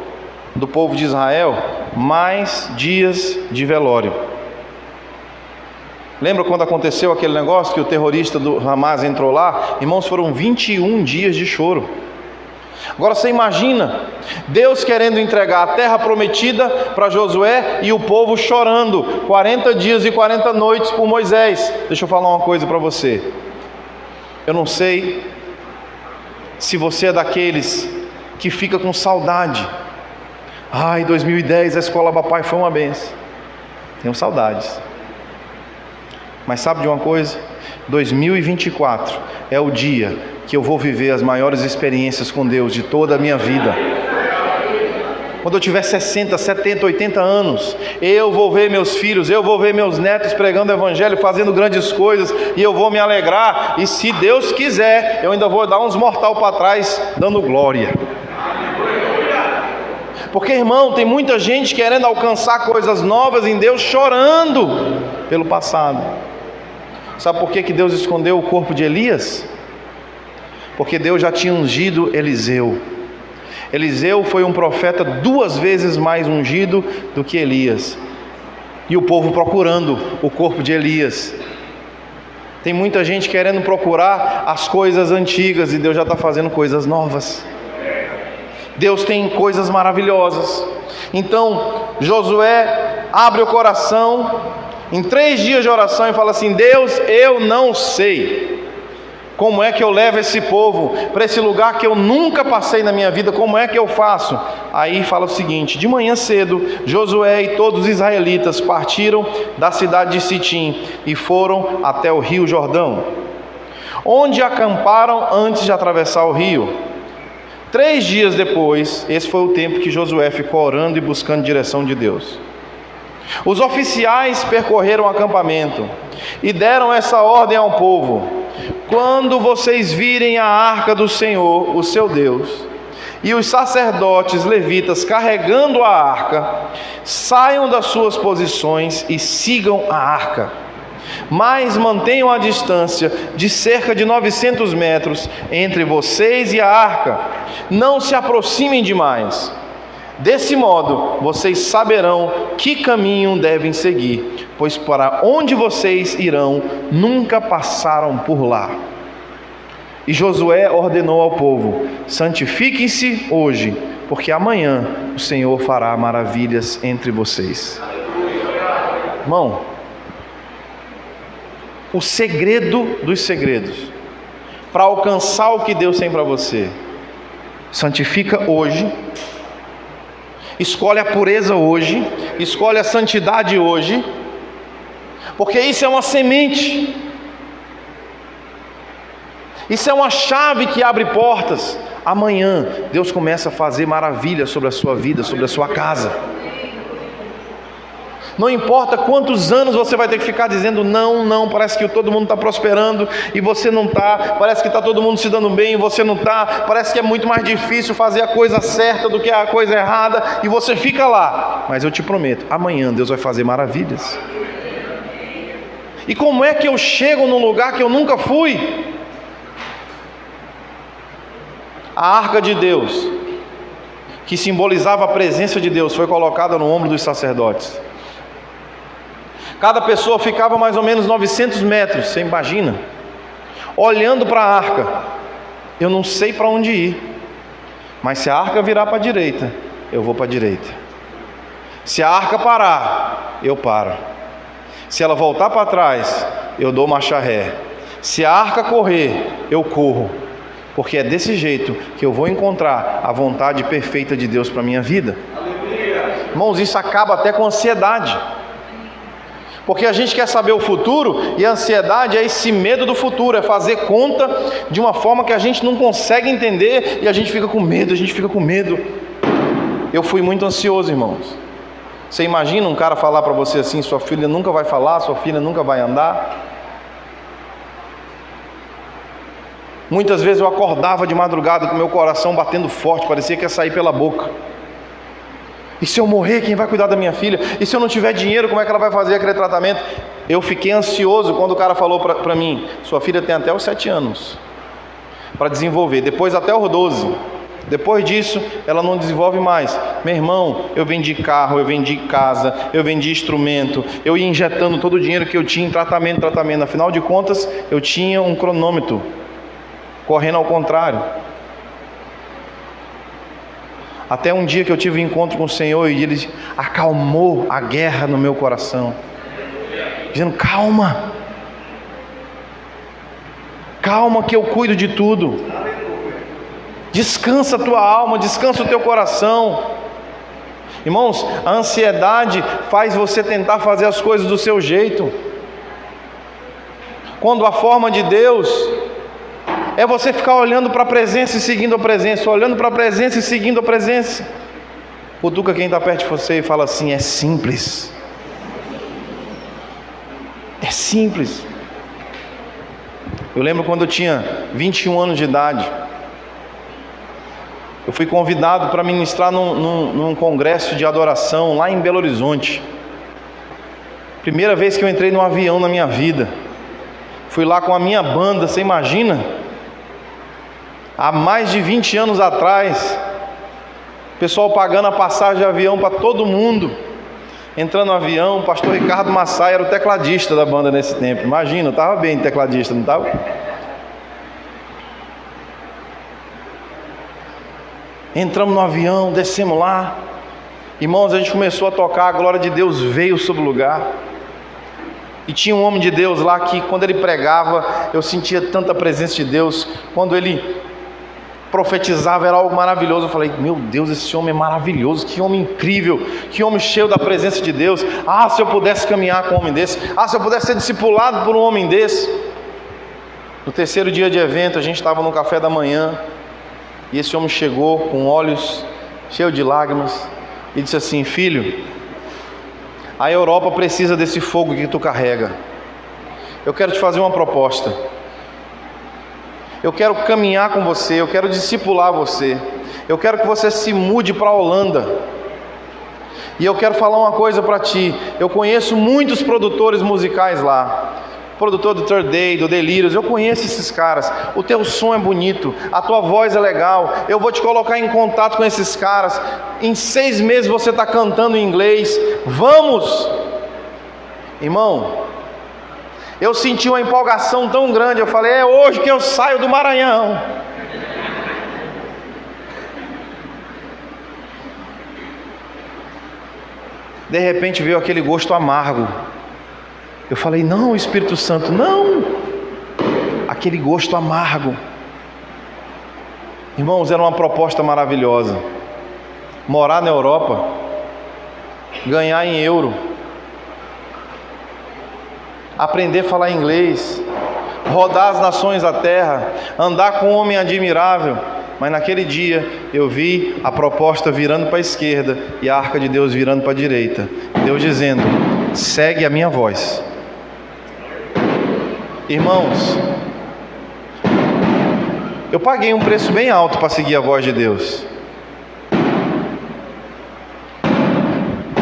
do povo de Israel, mais dias de velório. Lembra quando aconteceu aquele negócio que o terrorista do Hamas entrou lá? Irmãos, foram 21 dias de choro. Agora você imagina Deus querendo entregar a terra prometida para Josué e o povo chorando 40 dias e 40 noites por Moisés. Deixa eu falar uma coisa para você. Eu não sei se você é daqueles que fica com saudade. Ai, 2010 a escola papai foi uma benção. Tenho saudades. Mas sabe de uma coisa? 2024 é o dia que eu vou viver as maiores experiências com Deus de toda a minha vida. Quando eu tiver 60, 70, 80 anos, eu vou ver meus filhos, eu vou ver meus netos pregando o evangelho, fazendo grandes coisas, e eu vou me alegrar, e se Deus quiser, eu ainda vou dar uns mortal para trás, dando glória. Porque, irmão, tem muita gente querendo alcançar coisas novas em Deus, chorando pelo passado. Sabe por que Deus escondeu o corpo de Elias? Porque Deus já tinha ungido Eliseu. Eliseu foi um profeta 2 vezes mais ungido do que Elias. E o povo procurando o corpo de Elias. Tem muita gente querendo procurar as coisas antigas, e Deus já está fazendo coisas novas. Deus tem coisas maravilhosas. Então Josué abre o coração em 3 dias de oração e fala assim: Deus, eu não sei como é que eu levo esse povo para esse lugar que eu nunca passei na minha vida, como é que eu faço? Aí fala o seguinte: de manhã cedo, Josué e todos os israelitas partiram da cidade de Sitim e foram até o rio Jordão, onde acamparam antes de atravessar o rio. 3 dias depois, esse foi o tempo que Josué ficou orando e buscando direção de Deus. Os oficiais percorreram o acampamento e deram essa ordem ao povo: quando vocês virem a arca do Senhor, o seu Deus, e os sacerdotes levitas carregando a arca, saiam das suas posições e sigam a arca. Mas mantenham a distância de cerca de 900 metros entre vocês e a arca. Não se aproximem demais. Desse modo, vocês saberão que caminho devem seguir, pois para onde vocês irão, nunca passaram por lá. E Josué ordenou ao povo: santifiquem-se hoje, porque amanhã o Senhor fará maravilhas entre vocês. Irmão, o segredo dos segredos para alcançar o que Deus tem para você: santifica hoje. Escolhe a pureza hoje, escolhe a santidade hoje, porque isso é uma semente, isso é uma chave que abre portas. Amanhã Deus começa a fazer maravilhas sobre a sua vida, sobre a sua casa. Não importa quantos anos você vai ter que ficar dizendo não, parece que todo mundo está prosperando e você não está, parece que está todo mundo se dando bem e você não está, parece que é muito mais difícil fazer a coisa certa do que a coisa errada, e você fica lá. Mas eu te prometo, amanhã Deus vai fazer maravilhas. E como é que eu chego num lugar que eu nunca fui? A arca de Deus, que simbolizava a presença de Deus, foi colocada no ombro dos sacerdotes. Cada pessoa ficava mais ou menos 900 metros, você imagina? Olhando para a arca. Eu não sei para onde ir, mas se a arca virar para a direita, eu vou para a direita. Se a arca parar, eu paro. Se ela voltar para trás, eu dou marcha ré. Se a arca correr, eu corro. Porque é desse jeito que eu vou encontrar a vontade perfeita de Deus para a minha vida. Irmãos, isso acaba até com ansiedade. Porque a gente quer saber o futuro, e a ansiedade é esse medo do futuro, é fazer conta de uma forma que a gente não consegue entender, e a gente fica com medo, Eu fui muito ansioso, irmãos. Você imagina um cara falar para você assim: sua filha nunca vai falar, sua filha nunca vai andar? Muitas vezes eu acordava de madrugada com meu coração batendo forte, parecia que ia sair pela boca. E se eu morrer, quem vai cuidar da minha filha? E se eu não tiver dinheiro, como é que ela vai fazer aquele tratamento? Eu fiquei ansioso quando o cara falou para mim: sua filha tem até os 7 anos. para desenvolver. Depois até os 12. Depois disso, ela não desenvolve mais. Meu irmão, eu vendi carro, eu vendi casa, eu vendi instrumento, eu ia injetando todo o dinheiro que eu tinha em tratamento. Afinal de contas, eu tinha um cronômetro correndo ao contrário. Até um dia que eu tive um encontro com o Senhor e Ele acalmou a guerra no meu coração, dizendo: calma, calma que eu cuido de tudo. Descansa a tua alma, descansa o teu coração. Irmãos, a ansiedade faz você tentar fazer as coisas do seu jeito, quando a forma de Deus é você ficar olhando para a presença e seguindo a presença, olhando para a presença e seguindo a presença. Cutuca quem está perto de você e fala assim: é simples. É simples. Eu lembro quando eu tinha 21 anos de idade, eu fui convidado para ministrar num congresso de adoração lá em Belo Horizonte. Primeira vez que eu entrei num avião na minha vida. Fui lá com a minha banda, você imagina? Há mais de 20 anos atrás, o pessoal pagando a passagem de avião para todo mundo. Entrando no avião, o pastor Ricardo Massai era o tecladista da banda nesse tempo. Imagina, eu estava bem tecladista, não estava? Entramos no avião, descemos lá. Irmãos, a gente começou a tocar, a glória de Deus veio sobre o lugar. E tinha um homem de Deus lá que, quando ele pregava, eu sentia tanta presença de Deus. Quando ele profetizava, era algo maravilhoso. Eu falei: meu Deus, esse homem é maravilhoso, que homem incrível, que homem cheio da presença de Deus. Ah, se eu pudesse caminhar com um homem desse. Ah, se eu pudesse ser discipulado por um homem desse. No terceiro dia de evento, a gente estava no café da manhã, e esse homem chegou com olhos cheios de lágrimas e disse assim: filho, a Europa precisa desse fogo que tu carrega. Eu quero te fazer uma proposta. Eu quero caminhar com você, eu quero discipular você. Eu quero que você se mude para a Holanda. E eu quero falar uma coisa para ti. Eu conheço muitos produtores musicais lá. Produtor do Third Day, do Delírios, eu conheço esses caras. O teu som é bonito, a tua voz é legal. Eu vou te colocar em contato com esses caras. Em 6 meses você está cantando em inglês. Vamos! Irmão, eu senti uma empolgação tão grande. Eu falei: é hoje que eu saio do Maranhão. De repente veio aquele gosto amargo. Eu falei: não, Espírito Santo, não. Aquele gosto amargo. Irmãos, era uma proposta maravilhosa. Morar na Europa, ganhar em euro, aprender a falar inglês, rodar as nações da terra, andar com um homem admirável. Mas naquele dia eu vi a proposta virando para a esquerda e a arca de Deus virando para a direita. Deus dizendo: segue a minha voz. Irmãos, eu paguei um preço bem alto para seguir a voz de Deus.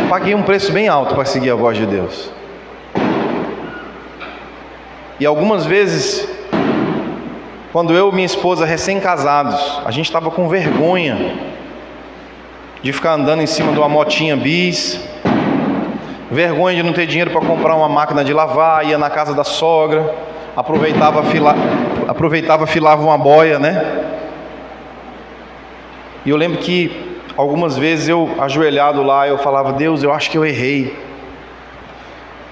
Paguei um preço bem alto para seguir a voz de Deus. E algumas vezes, quando eu e minha esposa recém-casados, a gente estava com vergonha de ficar andando em cima de uma motinha bis, vergonha de não ter dinheiro para comprar uma máquina de lavar, ia na casa da sogra, aproveitava, filava uma boia, né? E eu lembro que algumas vezes eu, ajoelhado lá, eu falava: Deus, eu acho que eu errei,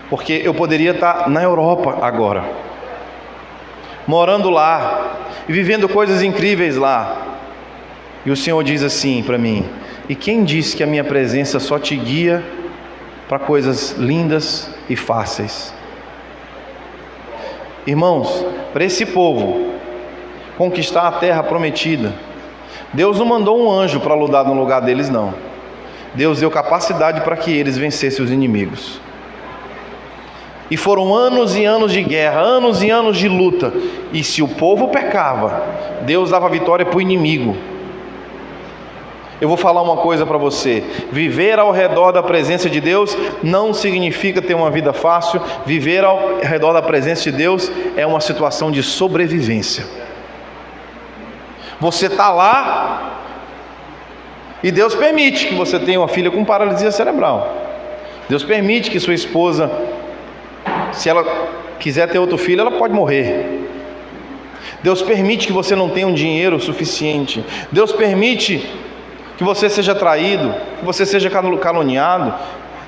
porque eu poderia estar na Europa agora, morando lá e vivendo coisas incríveis lá. E o Senhor diz assim para mim: e quem disse que a minha presença só te guia para coisas lindas e fáceis? Irmãos, para esse povo conquistar a terra prometida, Deus não mandou um anjo para lutar no lugar deles, não. Deus deu capacidade para que eles vencessem os inimigos. E foram anos e anos de guerra, anos e anos de luta. E se o povo pecava, Deus dava vitória para o inimigo. Eu vou falar uma coisa para você: viver ao redor da presença de Deus não significa ter uma vida fácil. Viver ao redor da presença de Deus é uma situação de sobrevivência. Você está lá e Deus permite que você tenha uma filha com paralisia cerebral. Deus permite que sua esposa, se ela quiser ter outro filho, ela pode morrer. Deus permite que você não tenha um dinheiro suficiente. Deus permite que você seja traído, que você seja caluniado.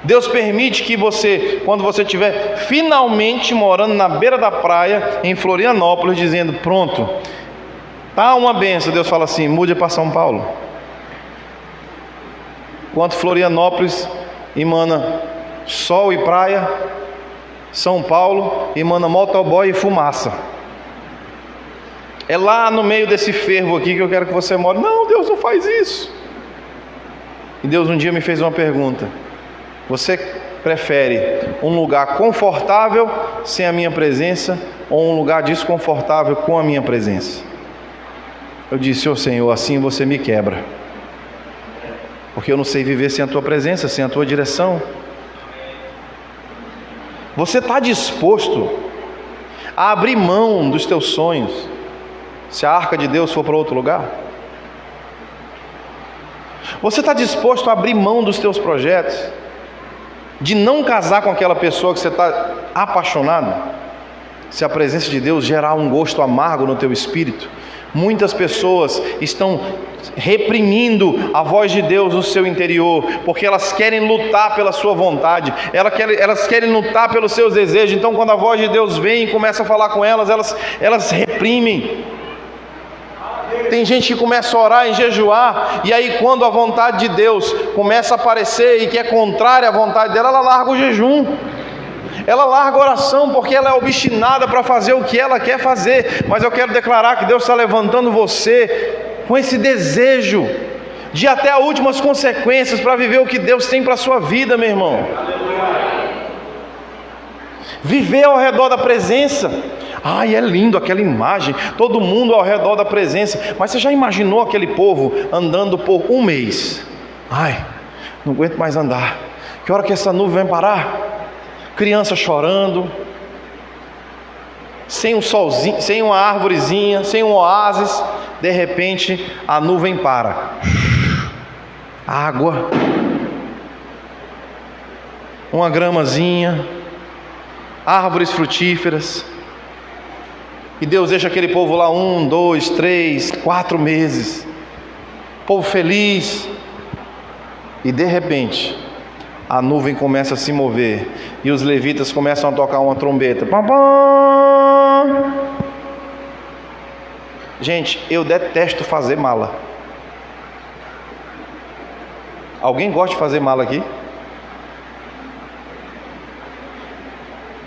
Deus permite que você, quando você estiver finalmente morando na beira da praia, em Florianópolis, dizendo, pronto, tá uma benção, Deus fala assim, mude para São Paulo. Enquanto Florianópolis emana sol e praia, São Paulo emana motoboy e fumaça. É lá no meio desse fervo aqui que eu quero que você more. Não, Deus não faz isso. E Deus um dia me fez uma pergunta: você prefere um lugar confortável sem a minha presença ou um lugar desconfortável com a minha presença? Eu disse, Senhor, assim você me quebra, porque eu não sei viver sem a tua presença, sem a tua direção. Você está disposto a abrir mão dos teus sonhos se a arca de Deus for para outro lugar? Você está disposto a abrir mão dos teus projetos, de não casar com aquela pessoa que você está apaixonado, se a presença de Deus gerar um gosto amargo no teu espírito? Muitas pessoas estão reprimindo a voz de Deus no seu interior, porque elas querem lutar pela sua vontade, elas querem lutar pelos seus desejos. Então quando a voz de Deus vem e começa a falar com elas reprimem. Tem gente que começa a orar e jejuar, e aí quando a vontade de Deus começa a aparecer e que é contrária à vontade dela, ela larga o jejum, ela larga a oração, porque ela é obstinada para fazer o que ela quer fazer. Mas eu quero declarar que Deus está levantando você com esse desejo de ir até as últimas consequências para viver o que Deus tem para a sua vida, meu irmão. Viver ao redor da presença. Ai, é lindo aquela imagem, todo mundo ao redor da presença. Mas você já imaginou aquele povo andando por um mês? Ai, não aguento mais andar. Que hora que essa nuvem vai parar? Criança chorando, sem um solzinho, sem uma árvorezinha, sem um oásis. De repente a nuvem para. Água, uma gramazinha, árvores frutíferas. E Deus deixa aquele povo lá 1, 2, 3, 4 meses, povo feliz. E de repente a nuvem começa a se mover, e os levitas começam a tocar uma trombeta. Pam, pam. Gente, eu detesto fazer mala. Alguém gosta de fazer mala aqui?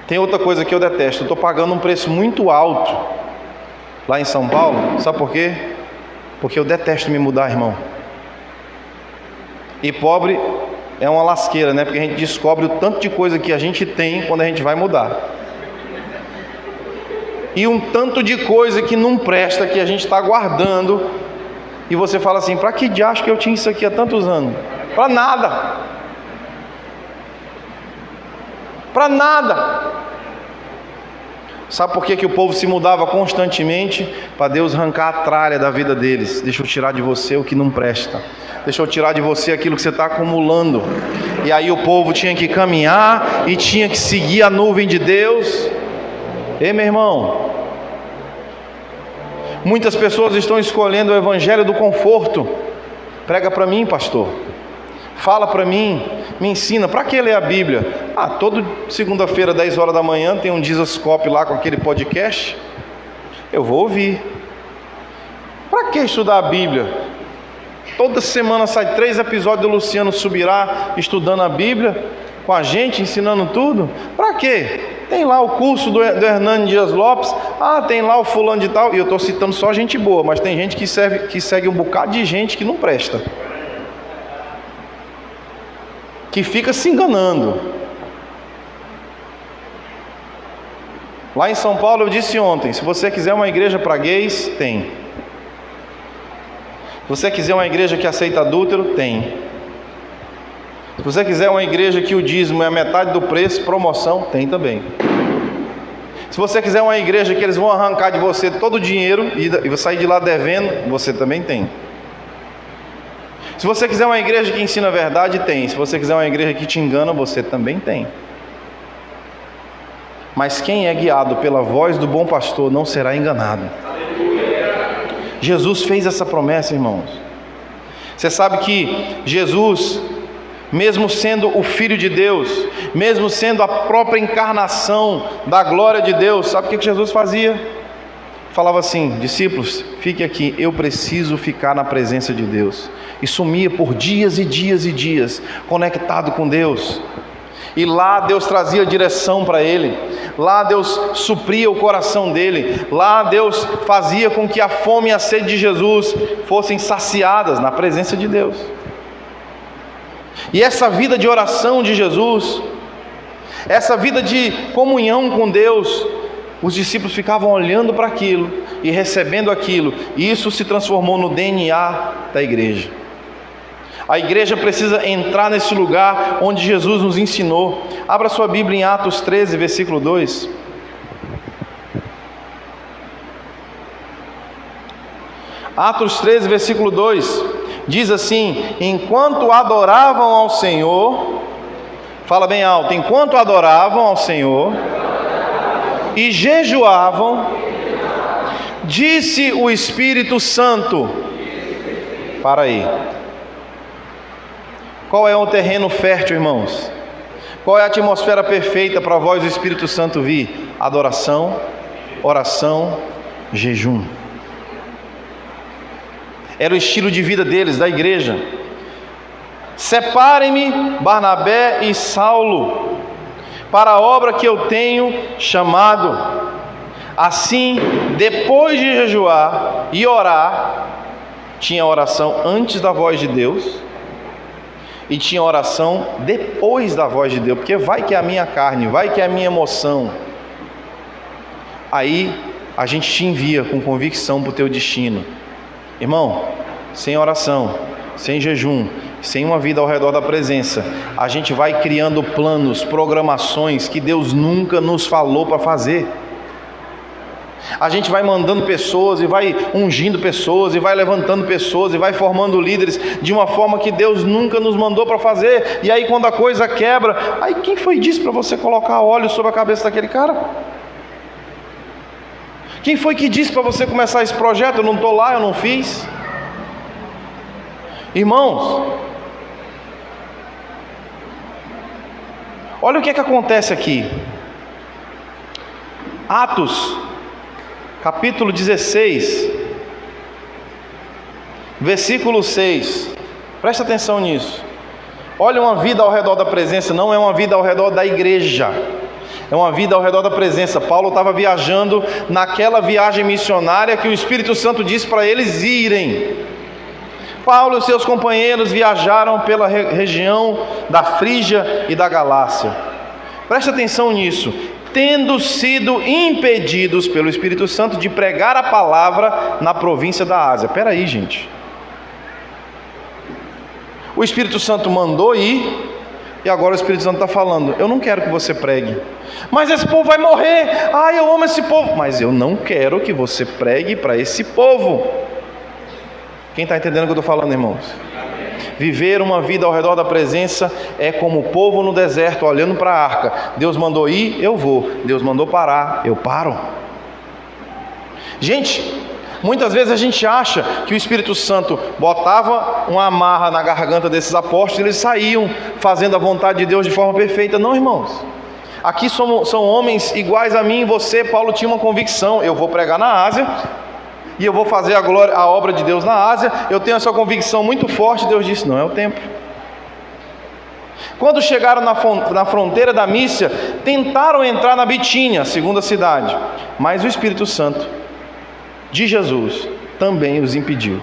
Tem outra coisa que eu detesto. Eu estou pagando um preço muito alto lá em São Paulo. Sabe por quê? Porque eu detesto me mudar, irmão. E pobre é uma lasqueira, né? Porque a gente descobre o tanto de coisa que a gente tem quando a gente vai mudar, e um tanto de coisa que não presta, que a gente está guardando. E você fala assim, para que diacho que eu tinha isso aqui há tantos anos? Para nada. Para nada. Sabe por que o povo se mudava constantemente? Para Deus arrancar a tralha da vida deles. Deixa eu tirar de você o que não presta, deixa eu tirar de você aquilo que você está acumulando. E aí o povo tinha que caminhar e tinha que seguir a nuvem de Deus. Ei, meu irmão, muitas pessoas estão escolhendo o evangelho do conforto. Prega para mim, pastor, fala para mim, me ensina. Para que ler a Bíblia? Toda segunda-feira, 10 horas da manhã, tem um Jesuscope lá com aquele podcast. Eu vou ouvir. Para que estudar a Bíblia? Toda semana sai 3 episódios do Luciano Subirá estudando a Bíblia com a gente, ensinando tudo. Para quê? Tem lá o curso do Hernani Dias Lopes. Tem lá o fulano de tal. E eu estou citando só gente boa, mas tem gente que segue um bocado de gente que não presta, que fica se enganando. Lá em São Paulo, eu disse ontem, se você quiser uma igreja para gays, tem. Se você quiser uma igreja que aceita adúltero, tem. Se você quiser uma igreja que o dízimo é a metade do preço, promoção, tem também. Se você quiser uma igreja que eles vão arrancar de você todo o dinheiro e sair de lá devendo, você também tem. Se você quiser uma igreja que ensina a verdade, tem. Se você quiser uma igreja que te engana, você também tem. Mas quem é guiado pela voz do bom pastor não será enganado. Jesus fez essa promessa, irmãos. Você sabe que Jesus, mesmo sendo o Filho de Deus, mesmo sendo a própria encarnação da glória de Deus, sabe o que Jesus fazia? Falava assim: discípulos, fique aqui, eu preciso ficar na presença de Deus. E sumia por dias e dias e dias, conectado com Deus. E lá Deus trazia direção para ele, lá Deus supria o coração dele, lá Deus fazia com que a fome e a sede de Jesus fossem saciadas na presença de Deus. E essa vida de oração de Jesus, essa vida de comunhão com Deus, os discípulos ficavam olhando para aquilo e recebendo aquilo, e isso se transformou no DNA da igreja. A igreja precisa entrar nesse lugar onde Jesus nos ensinou. Abra sua Bíblia em Atos 13, versículo 2. Atos 13, versículo 2, diz assim: enquanto adoravam ao Senhor, fala bem alto, enquanto adoravam ao Senhor e jejuavam, disse o Espírito Santo. Para aí. Qual é o terreno fértil, irmãos? Qual é a atmosfera perfeita para a voz do Espírito Santo vir? Adoração, oração, jejum. Era o estilo de vida deles, da igreja. Separem-me Barnabé e Saulo para a obra que eu tenho chamado. Assim, depois de jejuar e orar, tinha oração antes da voz de Deus e tinha oração depois da voz de Deus, porque vai que é a minha carne, vai que é a minha emoção. Aí a gente te envia com convicção para o teu destino. Irmão, sem oração, sem jejum, sem uma vida ao redor da presença, a gente vai criando planos, programações que Deus nunca nos falou para fazer. A gente vai mandando pessoas e vai ungindo pessoas e vai levantando pessoas e vai formando líderes de uma forma que Deus nunca nos mandou para fazer. E aí quando a coisa quebra, aí quem foi disse para você colocar óleo sobre a cabeça daquele cara? Quem foi que disse para você começar esse projeto? Eu não estou lá, eu não fiz. Irmãos, olha o que é que acontece aqui. Atos capítulo 16, versículo 6, presta atenção nisso. Olha, uma vida ao redor da presença não é uma vida ao redor da igreja, é uma vida ao redor da presença. Paulo estava viajando naquela viagem missionária que o Espírito Santo disse para eles irem. Paulo e seus companheiros viajaram pela região da Frígia e da Galácia. Presta atenção nisso. Tendo sido impedidos pelo Espírito Santo de pregar a palavra na província da Ásia. Espera aí, gente. O Espírito Santo mandou ir, e agora o Espírito Santo está falando: eu não quero que você pregue. Mas esse povo vai morrer. Ai, eu amo esse povo. Mas eu não quero que você pregue para esse povo. Quem está entendendo o que eu estou falando, irmãos? Viver uma vida ao redor da presença é como o povo no deserto olhando para a arca. Deus mandou ir, eu vou. Deus mandou parar, eu paro. Gente, muitas vezes a gente acha que o Espírito Santo botava uma amarra na garganta desses apóstolos e eles saíam fazendo a vontade de Deus de forma perfeita. Não, irmãos. Aqui são homens iguais a mim e você. Paulo tinha uma convicção: eu vou pregar na Ásia e eu vou fazer a obra de Deus na Ásia. Eu tenho essa convicção muito forte. Deus disse: não é o tempo. Quando chegaram na fronteira da Mísia, tentaram entrar na Bitínia, segunda cidade, mas o Espírito Santo de Jesus também os impediu.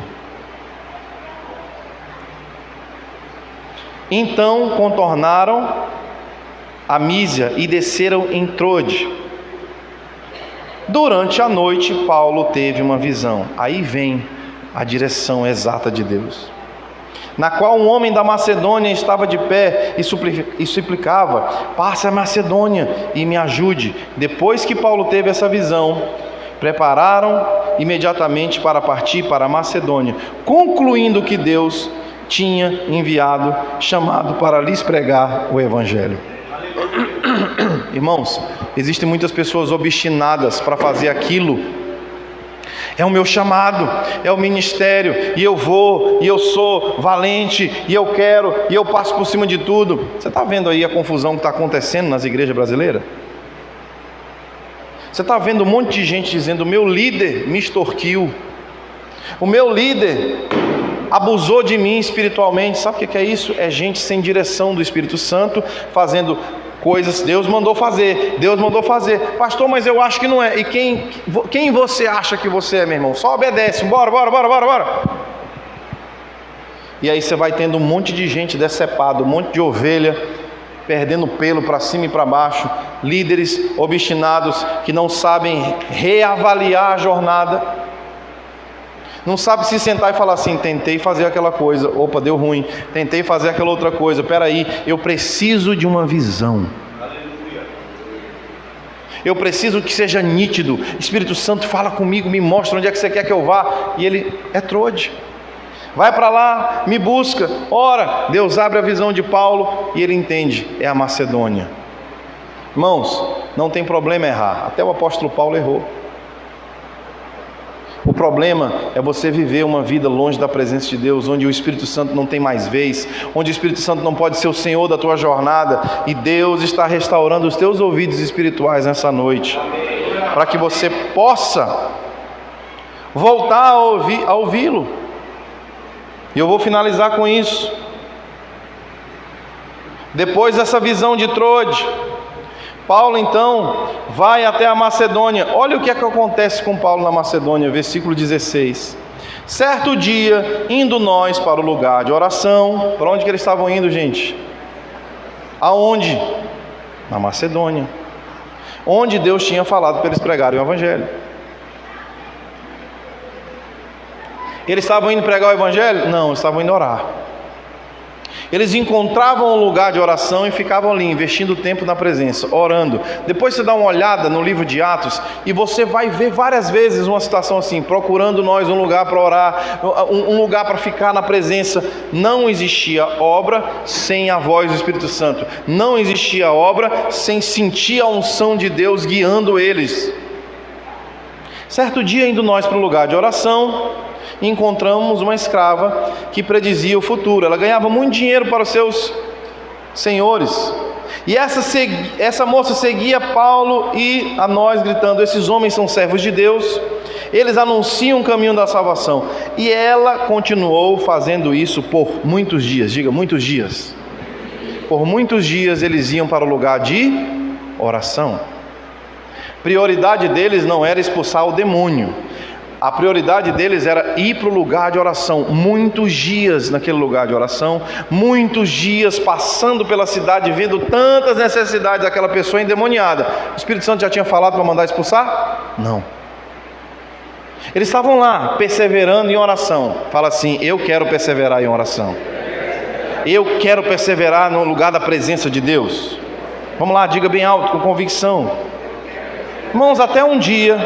Então contornaram a Mísia e desceram em Trode. Durante a noite, Paulo teve uma visão. Aí vem a direção exata de Deus. na qual um homem da Macedônia estava de pé e suplicava: passe a Macedônia e me ajude. Depois que Paulo teve essa visão, prepararam imediatamente para partir para a Macedônia, concluindo que Deus tinha chamado para lhes pregar o Evangelho. Irmãos, existem muitas pessoas obstinadas para fazer aquilo. É o meu chamado, é o ministério, e eu vou, e eu sou valente, e eu quero, e eu passo por cima de tudo. Você está vendo aí a confusão que está acontecendo nas igrejas brasileiras? Você está vendo um monte de gente dizendo: o meu líder me extorquiu, o meu líder abusou de mim espiritualmente. Sabe o que é isso? É gente sem direção do Espírito Santo, fazendo coisas. Deus mandou fazer, pastor, mas eu acho que não é. E quem você acha que você é, meu irmão? Só obedece, bora. E aí você vai tendo um monte de gente decepada, um monte de ovelha perdendo pelo para cima e para baixo, líderes obstinados que não sabem reavaliar a jornada, não sabe se sentar e falar assim: tentei fazer aquela coisa, opa, deu ruim, tentei fazer aquela outra coisa, peraí, eu preciso de uma visão, eu preciso que seja nítido. Espírito Santo, fala comigo, me mostra onde é que você quer que eu vá. E ele é trode, vai para lá, me busca, ora. Deus abre a visão de Paulo e ele entende, é a Macedônia. Irmãos, não tem problema errar, até o apóstolo Paulo errou. O problema é você viver uma vida longe da presença de Deus, onde o Espírito Santo não tem mais vez, onde o Espírito Santo não pode ser o Senhor da tua jornada. E Deus está restaurando os teus ouvidos espirituais nessa noite, para que você possa voltar a ouvi-lo. E eu vou finalizar com isso. Depois dessa visão de Trode, Paulo então vai até a Macedônia. Olha o que é que acontece com Paulo na Macedônia, versículo 16. Certo dia, indo nós para o lugar de oração. Para onde que eles estavam indo, gente? Aonde? Na Macedônia, onde Deus tinha falado para eles pregarem o Evangelho. Eles estavam indo pregar o Evangelho? Não, eles estavam indo orar. Eles encontravam um lugar de oração e ficavam ali, investindo tempo na presença, orando. Depois você dá uma olhada no livro de Atos e você vai ver várias vezes uma situação assim: procurando nós um lugar para orar, um lugar para ficar na presença. Não existia obra sem a voz do Espírito Santo. Não existia obra sem sentir a unção de Deus guiando eles. Certo dia, indo nós para o lugar de oração, encontramos uma escrava que predizia o futuro. Ela ganhava muito dinheiro para os seus senhores, e essa moça seguia Paulo e a nós, gritando: esses homens são servos de Deus, eles anunciam o caminho da salvação. E ela continuou fazendo isso por muitos dias. Diga, muitos dias. Por muitos dias eles iam para o lugar de oração. Prioridade deles não era expulsar o demônio, a prioridade deles era ir para o lugar de oração. Muitos dias naquele lugar de oração, muitos dias passando pela cidade, vendo tantas necessidades daquela pessoa endemoniada. O Espírito Santo já tinha falado para mandar expulsar? Não. Eles estavam lá perseverando em oração. Fala assim: eu quero perseverar em oração, eu quero perseverar no lugar da presença de Deus. Vamos lá, diga bem alto, com convicção. Irmãos, até um dia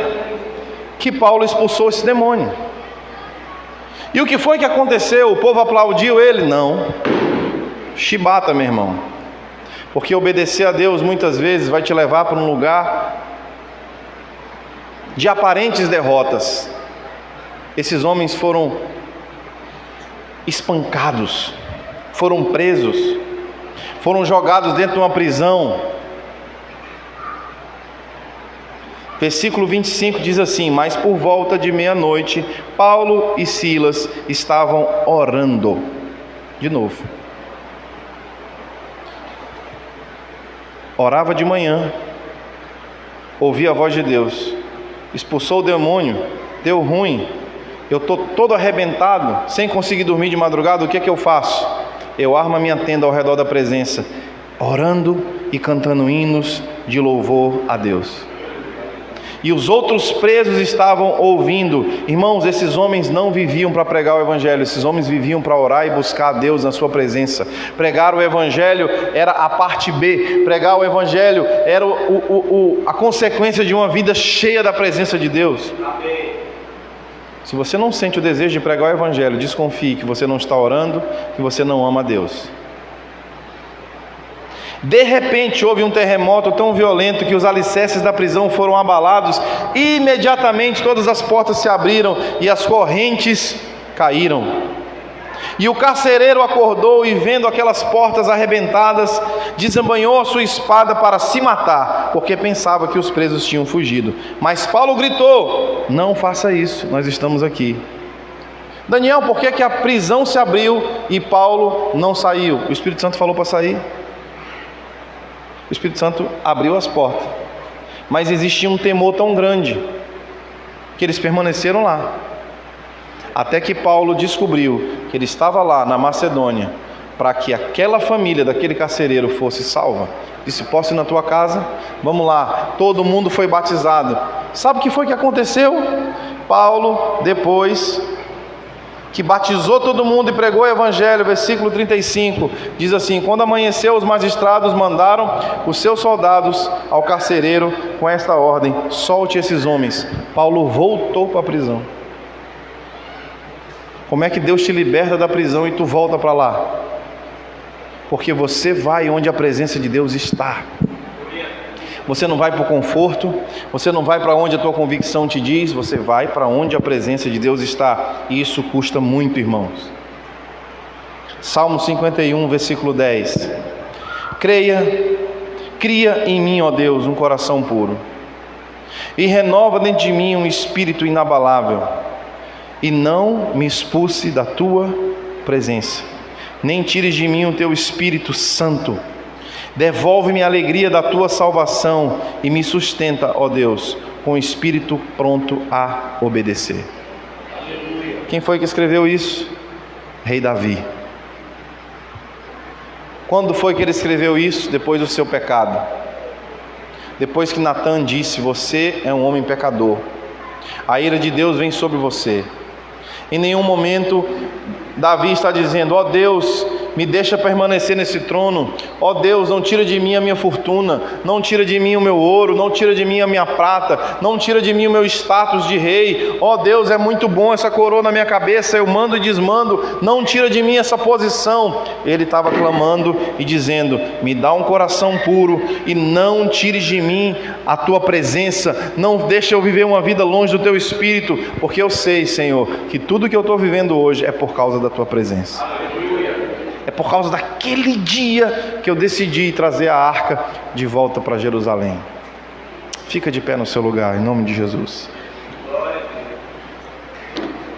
que Paulo expulsou esse demônio. E o que foi que aconteceu? O povo aplaudiu ele? Não. Chibata, meu irmão. Porque obedecer a Deus muitas vezes vai te levar para um lugar de aparentes derrotas. Esses homens foram espancados, foram presos, foram jogados dentro de uma prisão. Versículo 25 diz assim: mas por volta de meia-noite, Paulo e Silas estavam orando. De novo. Orava de manhã, ouvia a voz de Deus, expulsou o demônio, deu ruim, eu estou todo arrebentado, sem conseguir dormir de madrugada. O que é que eu faço? Eu armo a minha tenda ao redor da presença, orando e cantando hinos de louvor a Deus. E os outros presos estavam ouvindo. Irmãos, esses homens não viviam para pregar o Evangelho. Esses homens viviam para orar e buscar a Deus na sua presença. Pregar o Evangelho era a parte B. Pregar o Evangelho era a consequência de uma vida cheia da presença de Deus. Amém. Se você não sente o desejo de pregar o Evangelho, desconfie que você não está orando, que você não ama a Deus. De repente houve um terremoto tão violento que os alicerces da prisão foram abalados. Imediatamente todas as portas se abriram e as correntes caíram. E o carcereiro acordou e, vendo aquelas portas arrebentadas, desembanhou a sua espada para se matar, porque pensava que os presos tinham fugido. Mas Paulo gritou: não faça isso, nós estamos aqui. Daniel, por que a prisão se abriu e Paulo não saiu? O Espírito Santo falou para sair. O Espírito Santo abriu as portas, mas existia um temor tão grande que eles permaneceram lá, até que Paulo descobriu que ele estava lá na Macedônia para que aquela família daquele carcereiro fosse salva. Disse: posso ir na tua casa? Vamos lá. Todo mundo foi batizado. Sabe o que foi que aconteceu? Paulo, depois que batizou todo mundo e pregou o Evangelho, versículo 35, diz assim: quando amanheceu, os magistrados mandaram os seus soldados ao carcereiro com esta ordem: solte esses homens. Paulo voltou para a prisão. Como é que Deus te liberta da prisão e tu volta para lá? Porque você vai onde a presença de Deus está. Você não vai para o conforto, você não vai para onde a tua convicção te diz, você vai para onde a presença de Deus está. E isso custa muito, irmãos. Salmo 51, versículo 10. Cria em mim, ó Deus, um coração puro, e renova dentro de mim um espírito inabalável, e não me expulse da tua presença, nem tires de mim o teu Espírito Santo. Devolve-me a alegria da tua salvação e me sustenta, ó Deus, com o espírito pronto a obedecer. Aleluia. Quem foi que escreveu isso? Rei Davi. Quando foi que ele escreveu isso? Depois do seu pecado. Depois que Natã disse: você é um homem pecador, a ira de Deus vem sobre você. Em nenhum momento Davi está dizendo: ó Deus, me deixa permanecer nesse trono. Ó Deus, não tira de mim a minha fortuna, não tira de mim o meu ouro, não tira de mim a minha prata, não tira de mim o meu status de rei. Ó Deus, é muito bom essa coroa na minha cabeça, eu mando e desmando, não tira de mim essa posição. Ele estava clamando e dizendo: me dá um coração puro e não tires de mim a tua presença, não deixa eu viver uma vida longe do teu espírito, porque eu sei, Senhor, que tudo que eu estou vivendo hoje é por causa da tua presença. É por causa daquele dia que eu decidi trazer a arca de volta para Jerusalém. Fica de pé no seu lugar, em nome de Jesus.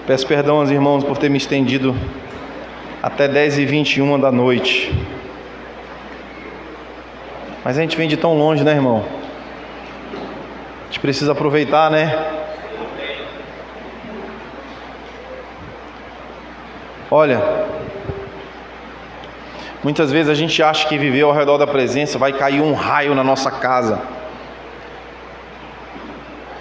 Peço perdão aos irmãos por ter me estendido até 10h21 da noite. Mas a gente vem de tão longe, né, irmão? A gente precisa aproveitar, né? Olha, muitas vezes a gente acha que viver ao redor da presença vai cair um raio na nossa casa,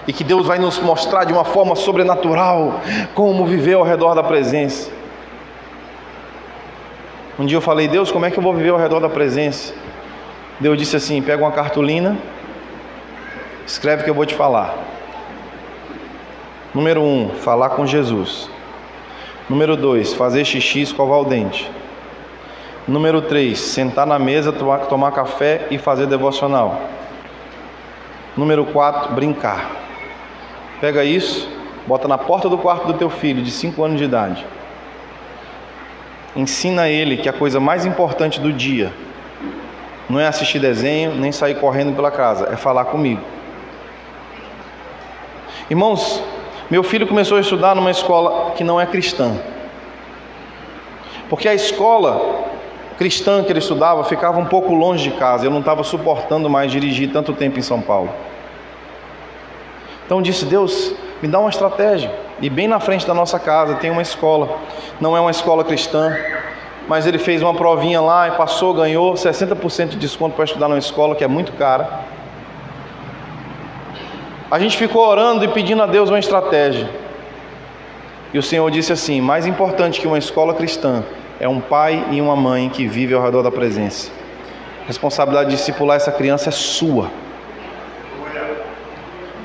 e que Deus vai nos mostrar de uma forma sobrenatural como viver ao redor da presença. Um dia eu falei: Deus, como é que eu vou viver ao redor da presença? Deus disse assim: pega uma cartolina, escreve o que eu vou te falar. Número 1, falar com Jesus. Número 2, fazer xixi e escovar o dente. Número 3, sentar na mesa, tomar café e fazer devocional. Número 4, brincar. Pega isso, bota na porta do quarto do teu filho de 5 anos de idade. Ensina ele que a coisa mais importante do dia não é assistir desenho, nem sair correndo pela casa, é falar comigo. Irmãos, meu filho começou a estudar numa escola que não é cristã, porque a escola cristã que ele estudava ficava um pouco longe de casa. Eu não estava suportando mais dirigir tanto tempo em São Paulo. Então disse: Deus, me dá uma estratégia. E bem na frente da nossa casa tem uma escola, não é uma escola cristã, mas ele fez uma provinha lá e passou, ganhou 60% de desconto para estudar numa escola que é muito cara. A gente ficou orando e pedindo a Deus uma estratégia. E o Senhor disse assim: mais importante que uma escola cristã é um pai e uma mãe que vivem ao redor da presença. A responsabilidade de discipular essa criança é sua.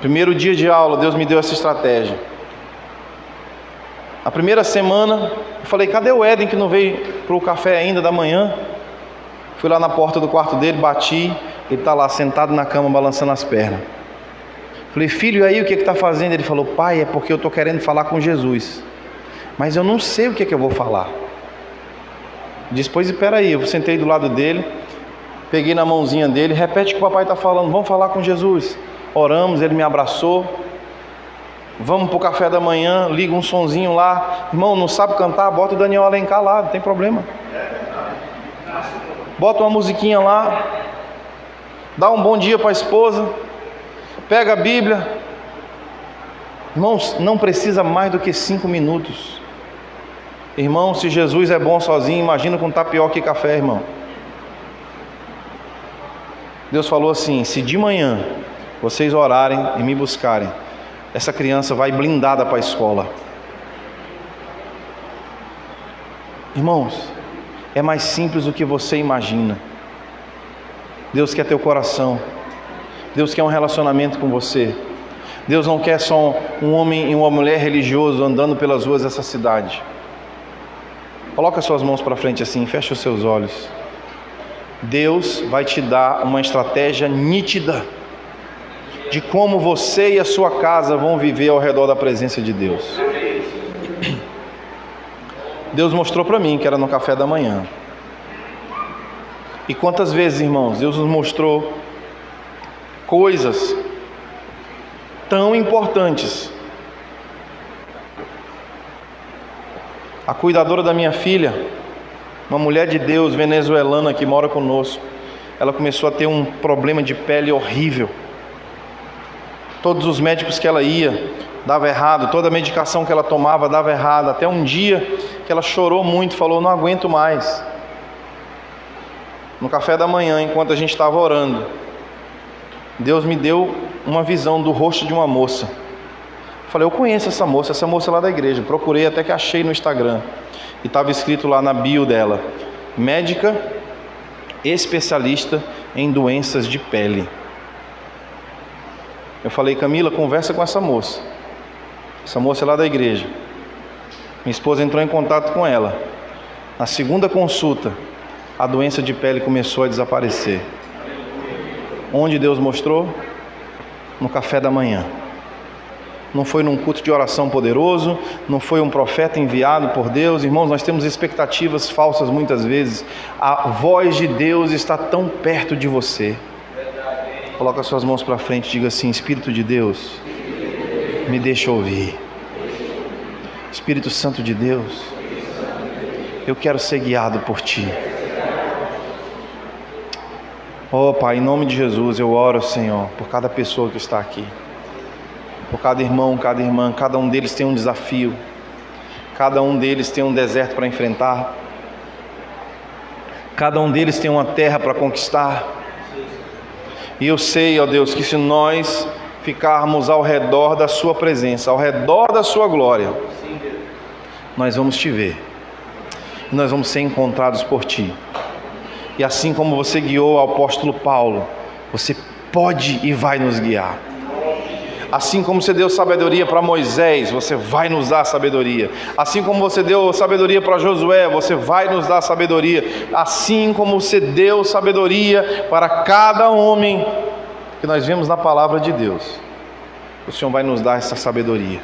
Primeiro dia de aula, Deus me deu essa estratégia. A primeira semana, eu falei: cadê o Éden que não veio para o café ainda da manhã? Fui lá na porta do quarto dele, bati, ele está lá sentado na cama balançando as pernas. Falei: filho, e aí o que está fazendo? Ele falou: pai, é porque eu estou querendo falar com Jesus, mas eu não sei o que eu vou falar. Disse: pois espera aí. Eu sentei do lado dele, peguei na mãozinha dele: repete o que o papai está falando, vamos falar com Jesus. Oramos, ele me abraçou. Vamos para o café da manhã, liga um sonzinho lá. Irmão, não sabe cantar? Bota o Daniel Alencar lá, não tem problema. Bota uma musiquinha lá, dá um bom dia para a esposa, pega a Bíblia. Irmãos, não precisa mais do que 5 minutos. Irmão, se Jesus é bom sozinho, imagina com tapioca e café, irmão. Deus falou assim: se de manhã vocês orarem e me buscarem, essa criança vai blindada para a escola. Irmãos, é mais simples do que você imagina. Deus quer teu coração. Deus quer um relacionamento com você. Deus não quer só um homem e uma mulher religioso andando pelas ruas dessa cidade. Coloca suas mãos para frente assim, fecha os seus olhos. Deus vai te dar uma estratégia nítida de como você e a sua casa vão viver ao redor da presença de Deus. Deus mostrou para mim que era no café da manhã. E quantas vezes, irmãos, Deus nos mostrou coisas tão importantes. A cuidadora da minha filha, uma mulher de Deus venezuelana que mora conosco, ela começou a ter um problema de pele horrível. Todos os médicos que ela ia, dava errado. Toda a medicação que ela tomava, dava errado. Até um dia que ela chorou muito, falou: não aguento mais. No café da manhã, enquanto a gente estava orando, Deus me deu uma visão do rosto de uma moça. Falei: eu conheço essa moça é lá da igreja. Procurei até que achei no Instagram. E estava escrito lá na bio dela: médica especialista em doenças de pele. Eu falei: Camila, conversa com essa moça. Essa moça é lá da igreja. Minha esposa entrou em contato com ela. Na segunda consulta, a doença de pele começou a desaparecer. Onde Deus mostrou? No café da manhã. Não foi num culto de oração poderoso, não foi um profeta enviado por Deus. Irmãos, nós temos expectativas falsas muitas vezes. A voz de Deus está tão perto de você. Coloca suas mãos para frente e diga assim: Espírito de Deus, me deixa ouvir. Espírito Santo de Deus, eu quero ser guiado por Ti. Oh Pai, em nome de Jesus eu oro, Senhor, por cada pessoa que está aqui, por cada irmão, cada irmã. Cada um deles tem um desafio, cada um deles tem um deserto para enfrentar, cada um deles tem uma terra para conquistar. E eu sei, ó Deus, que se nós ficarmos ao redor da Sua presença, ao redor da Sua glória, nós vamos Te ver, e nós vamos ser encontrados por Ti. E assim como você guiou o apóstolo Paulo, você pode e vai nos guiar. Assim como você deu sabedoria para Moisés, você vai nos dar sabedoria. Assim como você deu sabedoria para Josué, você vai nos dar sabedoria. Assim como você deu sabedoria para cada homem que nós vemos na palavra de Deus, o Senhor vai nos dar essa sabedoria.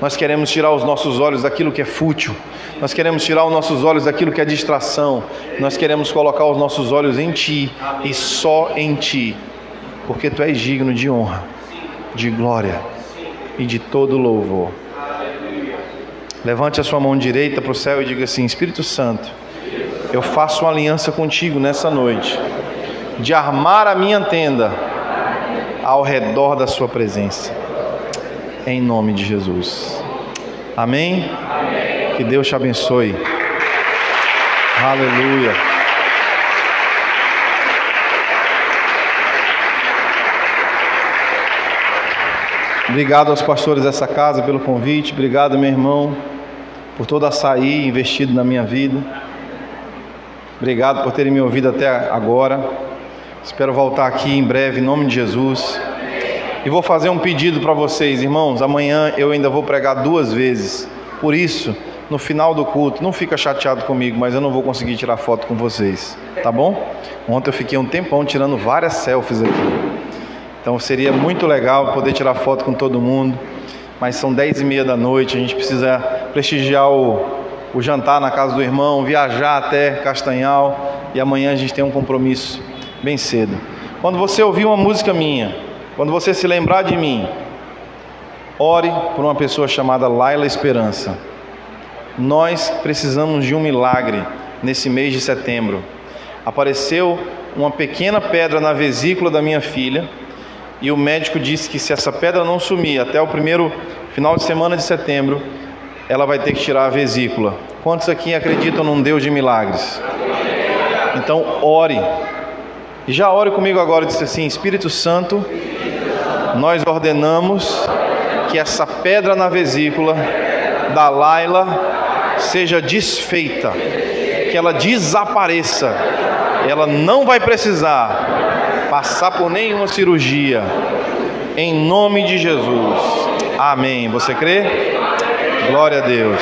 Nós queremos tirar os nossos olhos daquilo que é fútil. Nós queremos tirar os nossos olhos daquilo que é distração. Nós queremos colocar os nossos olhos em Ti e só em Ti, porque Tu és digno de honra, de glória e de todo louvor. Levante a sua mão direita para o céu e diga assim: Espírito Santo, eu faço uma aliança contigo nessa noite, de armar a minha tenda ao redor da Sua presença, em nome de Jesus. Amém? Que Deus te abençoe. Aleluia. Obrigado aos pastores dessa casa pelo convite. Obrigado, meu irmão, por todo açaí investido na minha vida. Obrigado por terem me ouvido até agora. Espero voltar aqui em breve, em nome de Jesus. E vou fazer um pedido para vocês, irmãos. Amanhã eu ainda vou pregar 2 vezes. Por isso, no final do culto, não fica chateado comigo, mas eu não vou conseguir tirar foto com vocês, tá bom? Ontem eu fiquei um tempão tirando várias selfies aqui. Então seria muito legal poder tirar foto com todo mundo. Mas são 10h30 da noite, a gente precisa prestigiar o jantar na casa do irmão, viajar até Castanhal. E amanhã a gente tem um compromisso bem cedo. Quando você ouvir uma música minha, quando você se lembrar de mim, ore por uma pessoa chamada Laila Esperança. Nós precisamos de um milagre nesse mês de setembro. Apareceu uma pequena pedra na vesícula da minha filha e o médico disse que se essa pedra não sumir até o primeiro final de semana de setembro, ela vai ter que tirar a vesícula. Quantos aqui acreditam num Deus de milagres? Então ore. E já ore comigo agora e disse assim: Espírito Santo, nós ordenamos que essa pedra na vesícula da Laila seja desfeita, que ela desapareça. Ela não vai precisar passar por nenhuma cirurgia, em nome de Jesus. Amém. Você crê? Glória a Deus.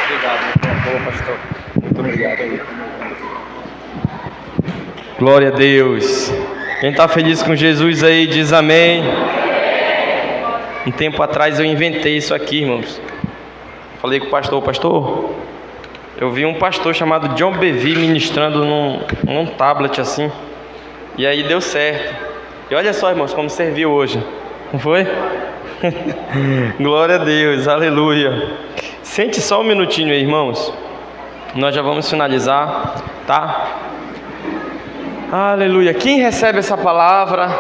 Obrigado, pastor. Muito obrigado. Glória a Deus. Quem está feliz com Jesus aí, diz amém. Um tempo atrás eu inventei isso aqui, irmãos. Falei com o pastor, eu vi um pastor chamado John Bevere ministrando num tablet assim. E aí deu certo. E olha só, irmãos, como serviu hoje. Não foi? Glória a Deus, aleluia. Sente só um minutinho aí, irmãos. Nós já vamos finalizar, tá? Aleluia. Quem recebe essa palavra?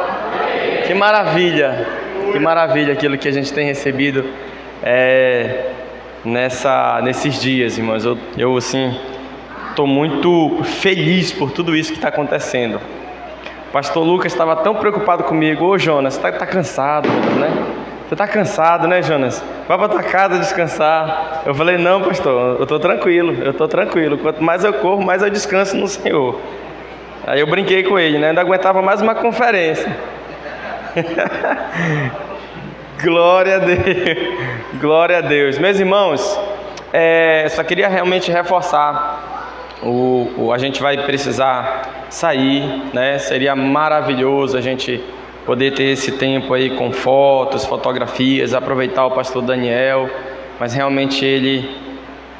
Que maravilha. Que maravilha aquilo que a gente tem recebido nesses dias, irmãos. Eu assim, estou muito feliz por tudo isso que está acontecendo. O pastor Lucas estava tão preocupado comigo. Ô Jonas, você tá cansado, né? Você está cansado, né, Jonas? Vai para tua casa descansar. Eu falei: não, pastor, eu estou tranquilo. Quanto mais eu corro, mais eu descanso no Senhor. Aí eu brinquei com ele, né? Ainda aguentava mais uma conferência. Glória a Deus. Glória a Deus. Meus irmãos, só queria realmente reforçar. A gente vai precisar sair, né? Seria maravilhoso a gente poder ter esse tempo aí com fotos, fotografias, aproveitar o pastor Daniel, mas realmente ele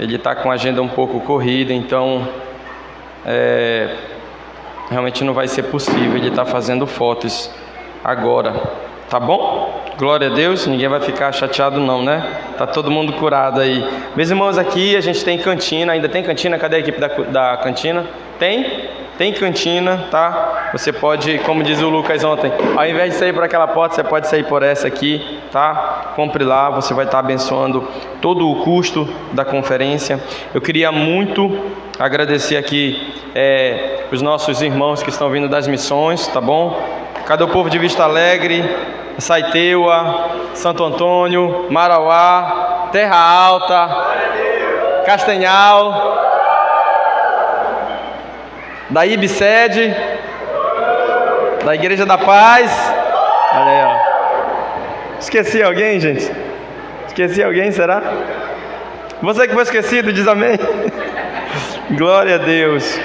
está com a agenda um pouco corrida, então realmente não vai ser possível ele estar fazendo fotos agora, tá bom? Glória a Deus, ninguém vai ficar chateado não, né? Tá todo mundo curado aí. Meus irmãos, aqui a gente tem cantina, ainda tem cantina? Cadê a equipe da cantina? Tem cantina, tá? Você pode, como diz o Lucas ontem, ao invés de sair por aquela porta, você pode sair por essa aqui, tá? Compre lá, você vai estar abençoando todo o custo da conferência. Eu queria muito agradecer aqui os nossos irmãos que estão vindo das missões, tá bom? Cadê o povo de Vista Alegre, Saiteua, Santo Antônio, Marauá, Terra Alta, Castanhal, da IBSED, da Igreja da Paz. Olha aí, ó. Esqueci alguém, gente? Esqueci alguém, será? Você que foi esquecido, diz amém. Glória a Deus.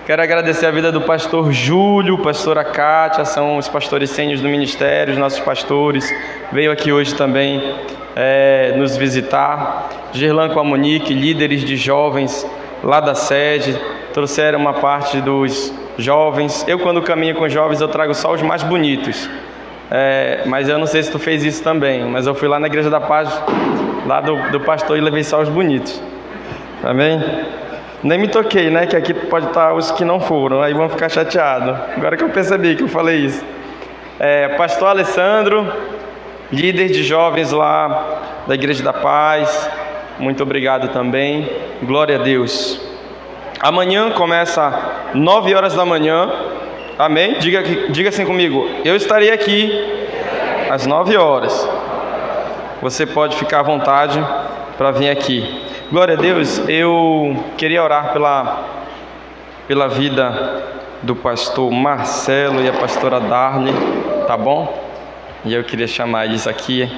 Quero agradecer a vida do pastor Júlio, pastora Kátia, são os pastores sêniores do ministério, os nossos pastores. Veio aqui hoje também nos visitar. Gerlan com a Monique, líderes de jovens lá da sede, trouxeram uma parte dos jovens. Eu, quando caminho com jovens, eu trago só os mais bonitos. Mas eu não sei se tu fez isso também, mas eu fui lá na Igreja da Paz, lá do pastor, e levei só os bonitos. Amém? Nem me toquei, né? Que aqui pode estar os que não foram, aí vão ficar chateados. Agora que eu percebi que eu falei isso. Pastor Alessandro, líder de jovens lá da Igreja da Paz, muito obrigado também. Glória a Deus. Amanhã começa 9 horas da manhã Amém? Diga assim comigo: eu estarei aqui às 9 horas. Você pode ficar à vontade para vir aqui. Glória a Deus. Eu queria orar pela vida do pastor Marcelo e a pastora Darly, tá bom? E eu queria chamar eles aqui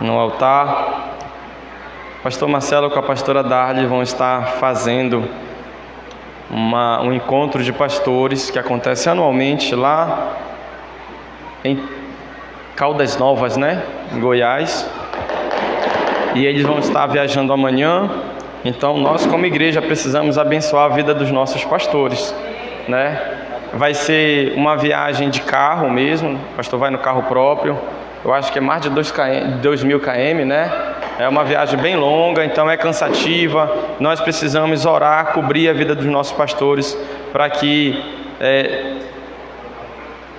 no altar. Pastor Marcelo com a pastora Darly vão estar fazendo um encontro de pastores que acontece anualmente lá em Caldas Novas, né? Em Goiás. E eles vão estar viajando amanhã. Então nós como igreja precisamos abençoar a vida dos nossos pastores, né? Vai ser uma viagem de carro mesmo. O pastor vai no carro próprio. Eu acho que é mais de 2.000 km, né? É uma viagem bem longa, então é cansativa. Nós precisamos orar, cobrir a vida dos nossos pastores, para que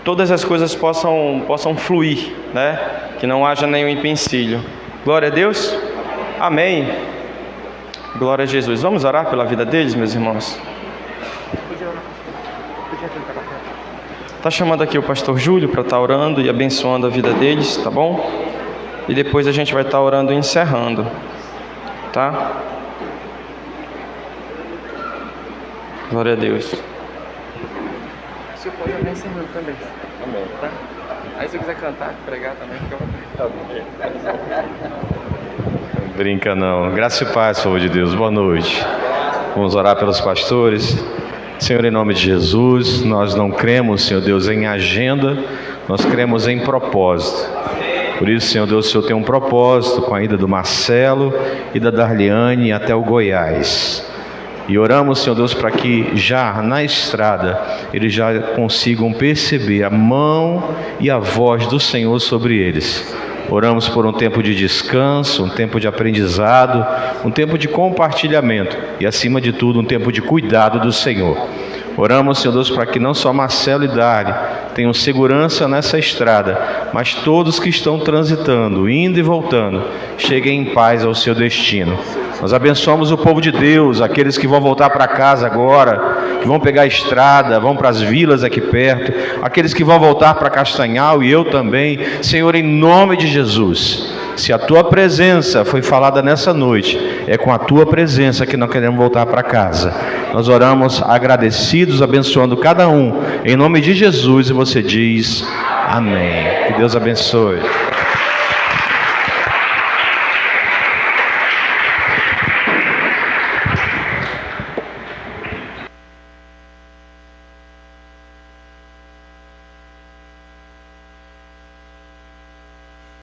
todas as coisas possam fluir, né? Que não haja nenhum empecilho. Glória a Deus. Amém. Glória a Jesus. Vamos orar pela vida deles, meus irmãos. Está chamando aqui o pastor Júlio para estar orando e abençoando a vida deles, tá bom? E depois a gente vai estar orando e encerrando, tá? Glória a Deus. Se eu pode orar encerrando também. Amém. Tá? Aí se eu quiser cantar, pregar também, fica à vontade. Brinca não. Graça e paz, povo de Deus. Boa noite. Vamos orar pelos pastores. Senhor, em nome de Jesus, nós não cremos, Senhor Deus, em agenda, nós cremos em propósito. Por isso, Senhor Deus, o Senhor tem um propósito com a ida do Marcelo e da Darliane até o Goiás. E oramos, Senhor Deus, para que já na estrada eles já consigam perceber a mão e a voz do Senhor sobre eles. Oramos por um tempo de descanso, um tempo de aprendizado, um tempo de compartilhamento e, acima de tudo, um tempo de cuidado do Senhor. Oramos, Senhor Deus, para que não só Marcelo e Darly tenham segurança nessa estrada, mas todos que estão transitando, indo e voltando, cheguem em paz ao seu destino. Nós abençoamos o povo de Deus, aqueles que vão voltar para casa agora, que vão pegar a estrada, vão para as vilas aqui perto, aqueles que vão voltar para Castanhal e eu também. Senhor, em nome de Jesus, se a Tua presença foi falada nessa noite, é com a Tua presença que nós queremos voltar para casa. Nós oramos agradecidos, abençoando cada um, em nome de Jesus, e você diz amém. Que Deus abençoe.